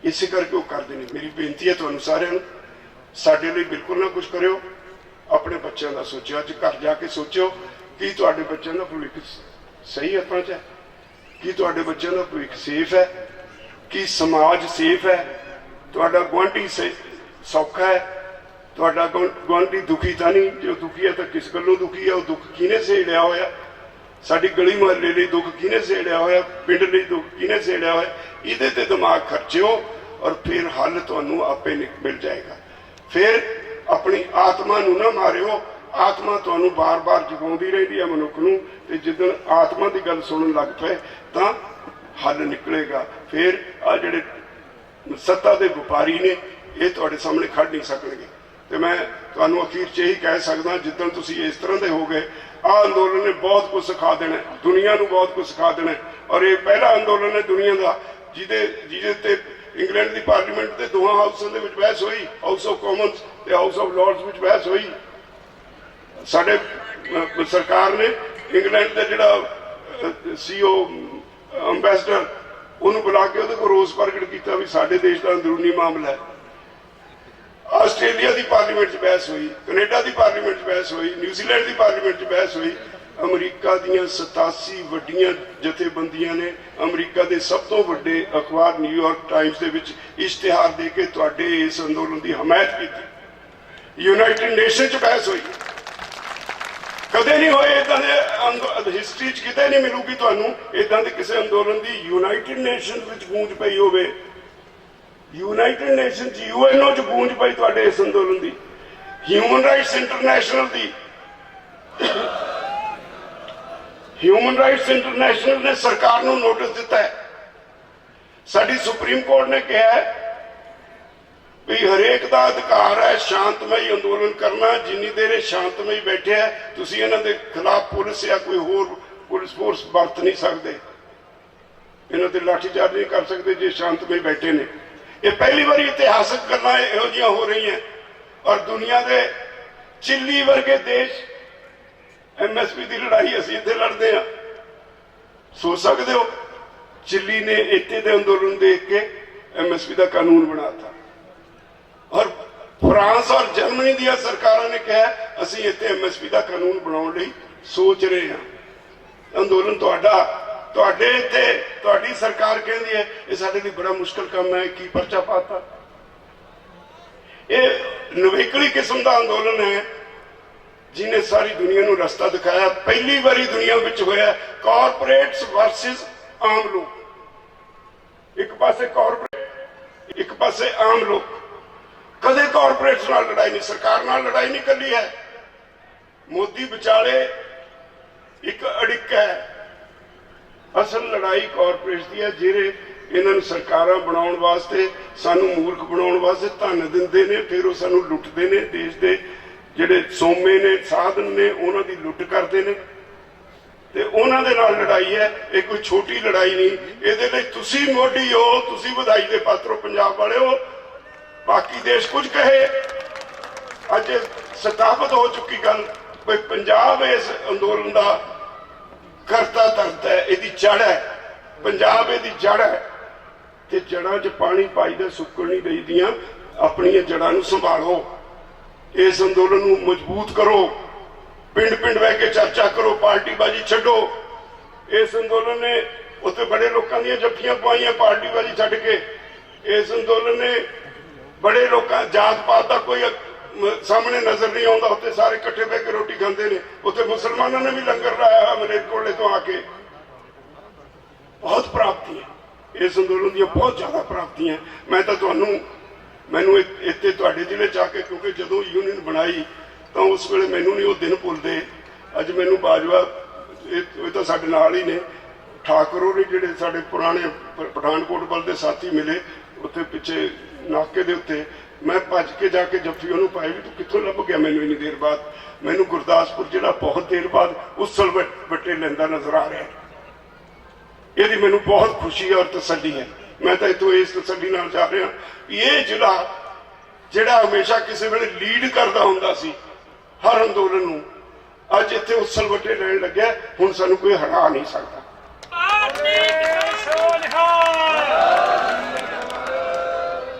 इस करके वो करते हैं। मेरी बेनती है तुहानूं सारिआं नूं, साडे लई बिल्कुल ना कुछ करियो, अपने बच्चों का सोचो। अज घर जाके सोचो कि तुहाडे बच्चों का भविख सही हत्थां च है, कि तुहाडे बच्चों का भविख सेफ है, कि समाज सेफ है, तुहाडा गुआंढी सौखा है, तुहाडा गुआंढी दुखी तो नहीं। जो दुखी है तो किस गल्लों दुखी है, वो दुख किने सहेड़िया होया। ਸਾਡੀ ਗਲੀ ਮੁਹੱਲੇ ਲਈ ਦੁੱਖ ਕਿਹਨੇ ਸੇੜਿਆ ਹੋਇਆ, ਪਿੰਡ ਲਈ ਦੁੱਖ ਕਿਹਨੇ ਸੇੜਿਆ ਹੋਇਆ, ਇਹਦੇ ਤੇ ਦਿਮਾਗ ਖਰਚਿਓ ਔਰ ਫਿਰ ਹੱਲ ਤੁਹਾਨੂੰ ਆਪੇ ਮਿਲ ਜਾਏਗਾ। ਫਿਰ ਆਪਣੀ ਆਤਮਾ ਨੂੰ ਨਾ ਮਾਰਿਓ, ਆਤਮਾ ਤੁਹਾਨੂੰ ਬਾਰ-ਬਾਰ ਜਗਾਉਂਦੀ ਰਹਿੰਦੀ ਹੈ ਮਨੁੱਖ ਨੂੰ, ਤੇ ਜਿੱਦਣ ਆਤਮਾ ਦੀ ਗੱਲ ਸੁਣਨ ਲੱਗ ਪਏ ਤਾਂ ਹੱਲ ਨਿਕਲੇਗਾ। ਫਿਰ ਆ ਜਿਹੜੇ ਸੱਤਾ ਦੇ ਵਪਾਰੀ ਨੇ ਇਹ ਤੁਹਾਡੇ ਸਾਹਮਣੇ ਖੜ ਨਹੀਂ ਸਕਣਗੇ। ਤੇ ਮੈਂ ਤੁਹਾਨੂੰ ਅਖੀਰ 'ਚ ਇਹੀ ਕਹਿ ਸਕਦਾ, ਜਿੱਦਣ ਤੁਸੀਂ ਇਸ ਤਰ੍ਹਾਂ ਦੇ ਹੋ ਗਏ, ਆਹ ਅੰਦੋਲਨ ਨੇ ਬਹੁਤ ਕੁਝ ਸਿਖਾ ਦੇਣਾ, ਦੁਨੀਆ ਨੂੰ ਬਹੁਤ ਕੁਝ ਸਿਖਾ ਦੇਣਾ। ਔਰ ਇਹ ਪਹਿਲਾ ਅੰਦੋਲਨ ਹੈ ਦੁਨੀਆ ਦਾ ਜਿਹਦੇ ਤੇ ਇੰਗਲੈਂਡ ਦੀ ਪਾਰਲੀਮੈਂਟ ਦੇ ਦੋਹਾਂ ਹਾਊਸਾਂ ਦੇ ਵਿੱਚ ਬਹਿਸ ਹੋਈ, ਹਾਊਸ ਆਫ ਕਾਮਨਸ ਤੇ ਹਾਊਸ ਆਫ ਲਾਰਡਸ ਵਿੱਚ ਬਹਿਸ ਹੋਈ। ਸਾਡੇ ਸਰਕਾਰ ਨੇ ਇੰਗਲੈਂਡ ਦਾ ਜਿਹੜਾ ਸੀਓ ਅੰਬੈਸਡਰ ਉਹਨੂੰ ਬੁਲਾ ਕੇ ਉਹਦੇ ਕੋਲ ਰੋਸ ਪ੍ਰਗਟ ਕੀਤਾ ਵੀ ਸਾਡੇ ਦੇਸ਼ ਦਾ ਅੰਦਰੂਨੀ ਮਾਮਲਾ ਹੈ। ਆਸਟ੍ਰੇਲੀਆ ਦੀ ਪਾਰਲੀਮੈਂਟ 'ਚ ਬਹਿਸ ਹੋਈ, ਕੈਨੇਡਾ ਦੀ ਪਾਰਲੀਮੈਂਟ 'ਚ ਬਹਿਸ ਹੋਈ, ਨਿਊਜ਼ੀਲੈਂਡ ਦੀ ਪਾਰਲੀਮੈਂਟ 'ਚ ਬਹਿਸ ਹੋਈ। ਅਮਰੀਕਾ ਦੀਆਂ 87 ਵੱਡੀਆਂ ਜਥੇਬੰਦੀਆਂ ਨੇ ਅਮਰੀਕਾ ਦੇ ਸਭ ਤੋਂ ਵੱਡੇ ਅਖਬਾਰ ਨਿਊਯਾਰਕ ਟਾਈਮਸ ਦੇ ਵਿੱਚ ਇਸ਼ਤਿਹਾਰ ਦੇ ਕੇ ਤੁਹਾਡੇ ਇਸ ਅੰਦੋਲਨ ਦੀ ਹਮਾਇਤ ਕੀਤੀ। ਯੂਨਾਈਟਿਡ ਨੇਸ਼ਨ 'ਚ ਬਹਿਸ ਹੋਈ। ਕਦੇ ਨਹੀਂ ਹੋਏ ਇਦਾਂ ਦੇ, ਹਿਸਟਰੀ 'ਚ ਕਿਤੇ ਨਹੀਂ ਮਿਲੂਗੀ ਤੁਹਾਨੂੰ ਇਦਾਂ ਦੇ ਕਿਸੇ ਅੰਦੋਲਨ ਦੀ ਯੂਨਾਈਟਿਡ ਨੇਸ਼ਨ ਵਿੱਚ ਗੂੰਜ ਪਈ ਹੋਵੇ। ਯੂਨਾਈਟਿਡ ਨੇਸ਼ਨ 'ਚ UNO 'ਚ ਗੂੰਜ ਪਈ ਤੁਹਾਡੇ ਇਸ ਅੰਦੋਲਨ ਦੀ। ਹਿਊਮਨ ਰਾਈਟਸ ਇੰਟਰਨੈਸ਼ਨਲ ਦੀ, ਹਿਊਮਨ ਰਾਈਟਸ ਇੰਟਰਨੈਸ਼ਨਲ ਨੇ ਸਰਕਾਰ ਨੂੰ ਨੋਟਿਸ ਦਿੱਤਾ ਹੈ। ਸਾਡੀ ਸੁਪਰੀਮ ਕੋਰਟ ਨੇ ਕਿਹਾ ਹੈ ਵੀ ਹਰੇਕ ਦਾ ਅਧਿਕਾਰ ਹੈ ਸ਼ਾਂਤਮਈ ਅੰਦੋਲਨ ਕਰਨਾ। ਜਿੰਨੀ ਦੇਰ ਇਹ ਸ਼ਾਂਤਮਈ ਬੈਠਿਆ ਤੁਸੀਂ ਇਹਨਾਂ ਦੇ ਖਿਲਾਫ ਪੁਲਿਸ ਜਾਂ ਕੋਈ ਹੋਰ ਪੁਲਿਸ ਫੋਰਸ ਵਰਤ ਨਹੀਂ ਸਕਦੇ, ਇਹਨਾਂ ਤੇ ਲਾਠੀਚਾਰਜ ਨਹੀਂ ਕਰ ਸਕਦੇ ਜੇ ਸ਼ਾਂਤਮਈ ਬੈਠੇ ਨੇ। ਇਹ ਪਹਿਲੀ ਵਾਰੀ ਇਤਿਹਾਸਕ ਗੱਲਾਂ ਇਹੋ ਜਿਹੀਆਂ ਹੋ ਰਹੀਆਂ। ਔਰ ਦੁਨੀਆ ਦੇ ਚਿਲੀ ਵਰਗੇ ਦੇਸ਼ MSP ਦੀ ਲੜਾਈ ਅਸੀਂ ਇੱਥੇ ਲੜਦੇ ਹਾਂ। ਸੋਚ ਸਕਦੇ ਹੋ ਚਿਲੀ ਨੇ ਇੱਥੇ ਦੇ ਅੰਦੋਲਨ ਦੇਖ ਕੇ MSP ਦਾ ਕਾਨੂੰਨ ਬਣਾਤਾ। ਔਰ ਫਰਾਂਸ ਔਰ ਜਰਮਨੀ ਦੀਆਂ ਸਰਕਾਰਾਂ ਨੇ ਕਿਹਾ ਅਸੀਂ ਇੱਥੇ MSP ਦਾ ਕਾਨੂੰਨ ਬਣਾਉਣ ਲਈ ਸੋਚ ਰਹੇ ਹਾਂ। ਅੰਦੋਲਨ ਤੁਹਾਡੇ ਇੱਥੇ ਤੁਹਾਡੀ ਸਰਕਾਰ ਕਹਿੰਦੀ ਹੈ ਇਹ ਸਾਡੇ ਲਈ ਬੜਾ ਮੁਸ਼ਕਲ ਕੰਮ ਹੈ, ਕੀ ਪਰਚਾ ਪਾਤਾ। ਇਹ ਨਵੇਕਲੀ ਕਿਸਮ ਦਾ ਅੰਦੋਲਨ ਹੈ ਜਿਹਨੇ ਸਾਰੀ ਦੁਨੀਆ ਨੂੰ ਰਸਤਾ ਦਿਖਾਇਆ। ਪਹਿਲੀ ਵਾਰੀ ਦੁਨੀਆ ਵਿੱਚ ਹੋਇਆ ਕਾਰਪੋਰੇਟਸ ਵਰਸਸ ਆਮ ਲੋਕ। ਇੱਕ ਪਾਸੇ ਕਾਰਪੋਰੇਟ, ਇੱਕ ਪਾਸੇ ਆਮ ਲੋਕ। ਕਦੇ ਕਾਰਪੋਰੇਟਸ ਨਾਲ ਲੜਾਈ ਨਹੀਂ, ਸਰਕਾਰ ਨਾਲ ਲੜਾਈ ਨਹੀਂ ਕਰਨੀ ਹੈ। ਮੋਦੀ ਵਿਚਾਲੇ ਇੱਕ ਅੜਿੱਕ ਹੈ। ਅਸਲ ਲੜਾਈ ਕਾਰਪੋਰੇਟਸ ਦੀ ਹੈ ਜਿਹੜੇ ਇਹਨਾਂ ਨੂੰ ਸਰਕਾਰਾਂ ਬਣਾਉਣ ਵਾਸਤੇ, ਸਾਨੂੰ ਮੂਰਖ ਬਣਾਉਣ ਵਾਸਤੇ ਧਨ ਦਿੰਦੇ ਨੇ, ਫਿਰ ਉਹ ਸਾਨੂੰ ਲੁੱਟਦੇ ਨੇ। ਦੇਸ਼ ਦੇ ਜਿਹੜੇ ਸੋਮੇ ਨੇ, ਸਾਧਨ ਨੇ, ਉਹਨਾਂ ਦੀ ਲੁੱਟ ਕਰਦੇ ਨੇ ਤੇ ਉਹਨਾਂ ਦੇ ਨਾਲ ਲੜਾਈ ਹੈ। ਇਹ ਕੋਈ ਛੋਟੀ ਲੜਾਈ ਨਹੀਂ। ਇਹਦੇ ਲਈ ਤੁਸੀਂ ਮੋਢੀ ਹੋ, ਤੁਸੀਂ ਵਧਾਈ ਦੇ ਪਾਤਰ ਹੋ ਪੰਜਾਬ ਵਾਲੇ ਹੋ। ਬਾਕੀ ਦੇਸ਼ ਕੁਝ ਕਹੇ, ਅੱਜ ਸਥਾਪਿਤ ਹੋ ਚੁੱਕੀ ਗੱਲ ਕੋਈ ਪੰਜਾਬ ਇਸ ਅੰਦੋਲਨ ਦਾ ਕਰਤਾ ਧਰਤਾ ਹੈ, ਇਹਦੀ ਜੜ ਹੈ। ਪੰਜਾਬ ਇਹਦੀ ਜੜ ਹੈ ਤੇ ਜੜਾਂ 'ਚ ਪਾਣੀ ਪਾਈਦਾ, ਸੁੱਕਣ ਨਹੀਂ ਦੇਈਦੀਆਂ। ਆਪਣੀਆਂ ਜੜਾਂ ਨੂੰ ਸੰਭਾਲੋ, ਇਸ ਅੰਦੋਲਨ ਨੂੰ ਮਜ਼ਬੂਤ ਕਰੋ, ਪਿੰਡ ਪਿੰਡ ਬਹਿ ਕੇ ਚਰਚਾ ਕਰੋ, ਪਾਰਟੀਬਾਜ਼ੀ ਛੱਡੋ। ਇਸ ਅੰਦੋਲਨ ਨੇ ਉੱਥੇ ਬੜੇ ਲੋਕਾਂ ਦੀਆਂ ਜੱਫੀਆਂ ਪਾਈਆਂ ਪਾਰਟੀਬਾਜ਼ੀ ਛੱਡ ਕੇ। ਇਸ ਅੰਦੋਲਨ ਨੇ ਬੜੇ ਲੋਕਾਂ, ਜਾਤ ਪਾਤ ਦਾ ਕੋਈ ਸਾਹਮਣੇ ਨਜ਼ਰ ਨਹੀਂ ਆਉਂਦਾ, ਉੱਥੇ ਸਾਰੇ ਇਕੱਠੇ ਬਹਿ ਕੇ ਰੋਟੀ ਖਾਂਦੇ ਨੇ। ਉੱਥੇ ਮੁਸਲਮਾਨਾਂ ਨੇ ਵੀ ਲੰਗਰ ਲਾਇਆ ਮਲੇਰਕੋਟਲੇ ਤੋਂ ਆ ਕੇ। ਬਹੁਤ ਪ੍ਰਾਪਤੀਆਂ ਇਸ ਅੰਦੋਲਨ ਦੀਆਂ, ਬਹੁਤ ਜ਼ਿਆਦਾ ਪ੍ਰਾਪਤੀਆਂ। ਮੈਂ ਤਾਂ ਮੈਨੂੰ ਇੱਥੇ ਤੁਹਾਡੇ ਜ਼ਿਲ੍ਹੇ 'ਚ ਆ ਕੇ, ਕਿਉਂਕਿ ਜਦੋਂ ਯੂਨੀਅਨ ਬਣਾਈ ਤਾਂ ਉਸ ਵੇਲੇ ਮੈਨੂੰ ਨਹੀਂ ਉਹ ਦਿਨ ਭੁੱਲਦੇ। ਅੱਜ ਮੈਨੂੰ ਬਾਜਵਾ ਇਹ ਤਾਂ ਸਾਡੇ ਨਾਲ ਹੀ ਨੇ, ਠਾਕਰੋਂ ਨੇ ਜਿਹੜੇ ਸਾਡੇ ਪੁਰਾਣੇ ਪਠਾਨਕੋਟ ਵੱਲ ਦੇ ਸਾਥੀ ਮਿਲੇ ਉੱਥੇ ਪਿੱਛੇ ਨਾਕੇ ਦੇ ਉੱਤੇ। ਮੈਂ ਭੱਜ ਕੇ ਜਾ ਕੇ ਜੱਫੀ ਉਹਨੂੰ ਪਾਈ ਵੀ ਤੂੰ ਕਿੱਥੋਂ ਲੱਭ ਗਿਆ ਮੈਨੂੰ ਇੰਨੀ ਦੇਰ ਬਾਅਦ। ਮੈਨੂੰ ਗੁਰਦਾਸਪੁਰ ਜਿਹੜਾ ਬਹੁਤ ਦੇਰ ਬਾਅਦ ਉਸਲ ਵੱਟੇ ਲੈਂਦਾ ਨਜ਼ਰ ਆ ਰਿਹਾ। ਇਹਦੀ ਮੈਨੂੰ ਬਹੁਤ ਖੁਸ਼ੀ ਔਰ ਤਸੱਲੀ ਹੈ। ਮੈਂ ਤਾਂ ਇੱਥੋਂ ਇਸ ਤਸੱਲੀ ਨਾਲ ਜਾ ਰਿਹਾ ਵੀ ਇਹ ਜ਼ਿਲ੍ਹਾ ਜਿਹੜਾ ਹਮੇਸ਼ਾ ਕਿਸੇ ਵੇਲੇ ਲੀਡ ਕਰਦਾ ਹੁੰਦਾ ਸੀ ਹਰ ਅੰਦੋਲਨ ਨੂੰ, ਅੱਜ ਇੱਥੇ ਉਸਲ ਵੱਟੇ ਲੈਣ ਲੱਗਿਆ। ਹੁਣ ਸਾਨੂੰ ਕੋਈ ਹਰਾ ਨਹੀਂ ਸਕਦਾ।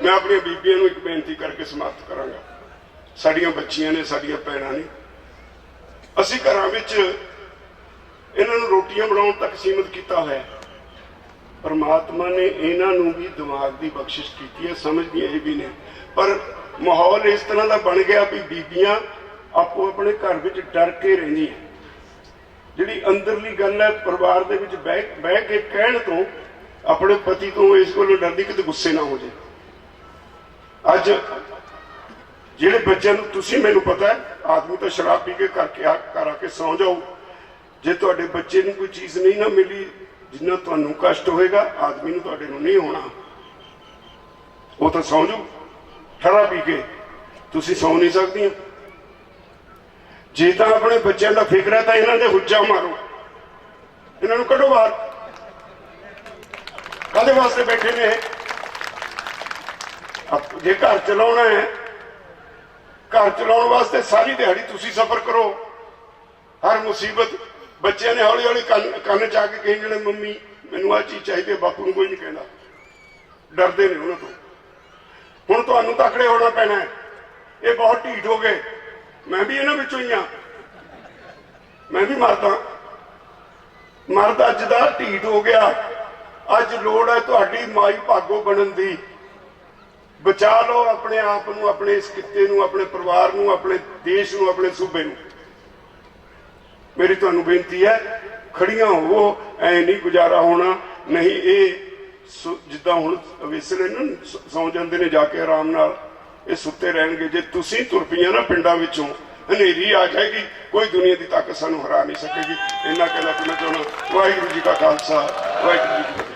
ਮੈਂ ਆਪਣੀਆਂ ਬੀਬੀਆਂ ਨੂੰ ਇੱਕ ਬੇਨਤੀ ਕਰਕੇ ਸਮਾਪਤ ਕਰਾਂਗਾ। ਸਾਡੀਆਂ ਬੱਚੀਆਂ ਨੇ, ਸਾਡੀਆਂ ਭੈਣਾਂ ਨੇ। ਅਸੀਂ ਘਰਾਂ ਵਿੱਚ ਇਹਨਾਂ ਨੂੰ ਰੋਟੀਆਂ ਬਣਾਉਣ ਤੱਕ ਸੀਮਿਤ ਕੀਤਾ ਹੋਇਆ। ਪਰਮਾਤਮਾ ਨੇ ਇਹਨਾਂ ਨੂੰ ਵੀ ਦਿਮਾਗ ਦੀ ਬਖਸ਼ਿਸ਼ ਕੀਤੀ ਹੈ, ਸਮਝਦੀਆਂ ਇਹ ਵੀ ਨੇ। ਪਰ ਮਾਹੌਲ ਇਸ ਤਰ੍ਹਾਂ ਦਾ ਬਣ ਗਿਆ ਵੀ ਬੀਬੀਆਂ ਆਪੋ ਆਪਣੇ ਘਰ ਵਿੱਚ ਡਰ ਕੇ ਰਹਿੰਦੀਆਂ। ਜਿਹੜੀ ਅੰਦਰਲੀ ਗੱਲ ਹੈ ਪਰਿਵਾਰ ਦੇ ਵਿੱਚ ਬਹਿ ਕੇ ਕਹਿਣ ਤੋਂ, ਆਪਣੇ ਪਤੀ ਤੋਂ ਇਸ ਕੋਲੋਂ ਡਰਦੀ ਕਿਤੇ ਗੁੱਸੇ ਨਾ ਹੋ ਜਾਏ। ਅੱਜ ਜਿਹੜੇ ਬੱਚਿਆਂ ਨੂੰ, ਤੁਸੀਂ, ਮੈਨੂੰ ਪਤਾ ਹੈ ਆਦਮੀ ਤਾਂ ਸ਼ਰਾਬ ਪੀ ਕੇ ਘਰ ਆ ਕੇ ਸੌਂ ਜਾਓ, ਜੇ ਤੁਹਾਡੇ ਬੱਚੇ ਨੂੰ ਕੋਈ ਚੀਜ਼ ਨਹੀਂ ਨਾ ਮਿਲੀ ਜਿੰਨਾ ਤੁਹਾਨੂੰ ਕਸ਼ਟ ਹੋਏਗਾ, ਆਦਮੀ ਨੂੰ ਤੁਹਾਡੇ ਨੂੰ ਨਹੀਂ ਹੋਣਾ। ਉਹ ਤਾਂ ਸੌਂ ਜਾਓ ਠਰਾ ਪੀ ਕੇ, ਤੁਸੀਂ ਸੌਂ ਨਹੀਂ ਸਕਦੀਆਂ। ਜੇ ਤਾਂ ਆਪਣੇ ਬੱਚਿਆਂ ਦਾ ਫਿਕਰ ਹੈ ਤਾਂ ਇਹਨਾਂ ਦੇ ਹੁੱਜਾ ਮਾਰੋ, ਇਹਨਾਂ ਨੂੰ ਕੱਢੋ ਬਾਹਰ। ਕਾਹਦੇ ਵਾਸਤੇ ਬੈਠੇ ਨੇ ਇਹ? ਜੇ ਘਰ ਚਲਾਉਣਾ ਹੈ, ਘਰ ਚਲਾਉਣ ਵਾਸਤੇ ਸਾਰੀ ਦਿਹਾੜੀ ਤੁਸੀਂ ਸਫ਼ਰ ਕਰੋ। ਹਰ ਮੁਸੀਬਤ ਬੱਚਿਆਂ ਨੇ ਹੌਲੀ ਹੌਲੀ ਕੰਨ ਚ ਆ ਕੇ ਕਹੀ ਜਾਣੇ, ਮੰਮੀ ਮੈਨੂੰ ਆਹ ਚੀਜ਼ ਚਾਹੀਦੀ ਹੈ, ਬਾਪੂ ਨੂੰ ਕੋਈ ਨਹੀਂ ਕਹਿੰਦਾ, ਡਰਦੇ ਨੇ ਉਹਨਾਂ ਤੋਂ। ਹੁਣ ਤੁਹਾਨੂੰ ਤਕੜੇ ਹੋਣਾ ਪੈਣਾ ਹੈ। ਇਹ ਬਹੁਤ ਢੀਠ ਹੋ ਗਏ, ਮੈਂ ਵੀ ਇਹਨਾਂ ਵਿੱਚੋਂ ਹੀ ਹਾਂ, ਮੈਂ ਵੀ ਮਰਦ ਅੱਜ ਦਾ ਢੀਠ ਹੋ ਗਿਆ। ਅੱਜ ਲੋੜ ਹੈ ਤੁਹਾਡੀ ਮਾਈ ਭਾਗੋ ਬਣਨ ਦੀ। ਬਚਾ ਲਓ ਆਪਣੇ ਆਪ ਨੂੰ, ਆਪਣੇ ਇਸ ਕਿੱਤੇ ਨੂੰ, ਆਪਣੇ ਪਰਿਵਾਰ ਨੂੰ, ਆਪਣੇ ਦੇਸ਼ ਨੂੰ, ਆਪਣੇ ਸੂਬੇ ਨੂੰ। ਮੇਰੀ ਤੁਹਾਨੂੰ ਬੇਨਤੀ ਹੈ, ਖੜੀਆਂ ਹੋਵੋ, ਐ ਨਹੀਂ ਗੁਜ਼ਾਰਾ ਹੋਣਾ। ਨਹੀਂ ਇਹ ਜਿੱਦਾਂ ਹੁਣ ਅਵੇਸਲੇ ਨਾ ਸੌਂ ਜਾਂਦੇ ਨੇ ਜਾ ਕੇ ਆਰਾਮ ਨਾਲ, ਇਹ ਸੁੱਤੇ ਰਹਿਣਗੇ। ਜੇ ਤੁਸੀਂ ਤੁਰ ਪਈਆਂ ਨਾ ਪਿੰਡਾਂ ਵਿੱਚੋਂ, ਹਨੇਰੀ ਆ ਜਾਏਗੀ, ਕੋਈ ਦੁਨੀਆ ਦੀ ਤਾਕਤ ਸਾਨੂੰ ਹਰਾ ਨਹੀਂ ਸਕੇਗੀ। ਇੰਨਾ ਕਹਿਣਾ ਕਿ ਮੈਂ ਚਾਹੁੰਦਾ। ਵਾਹਿਗੁਰੂ ਜੀ ਕਾ ਖਾਲਸਾ, ਵਾਹਿਗੁਰੂ ਜੀ ਕੀ ਫਤਿਹ।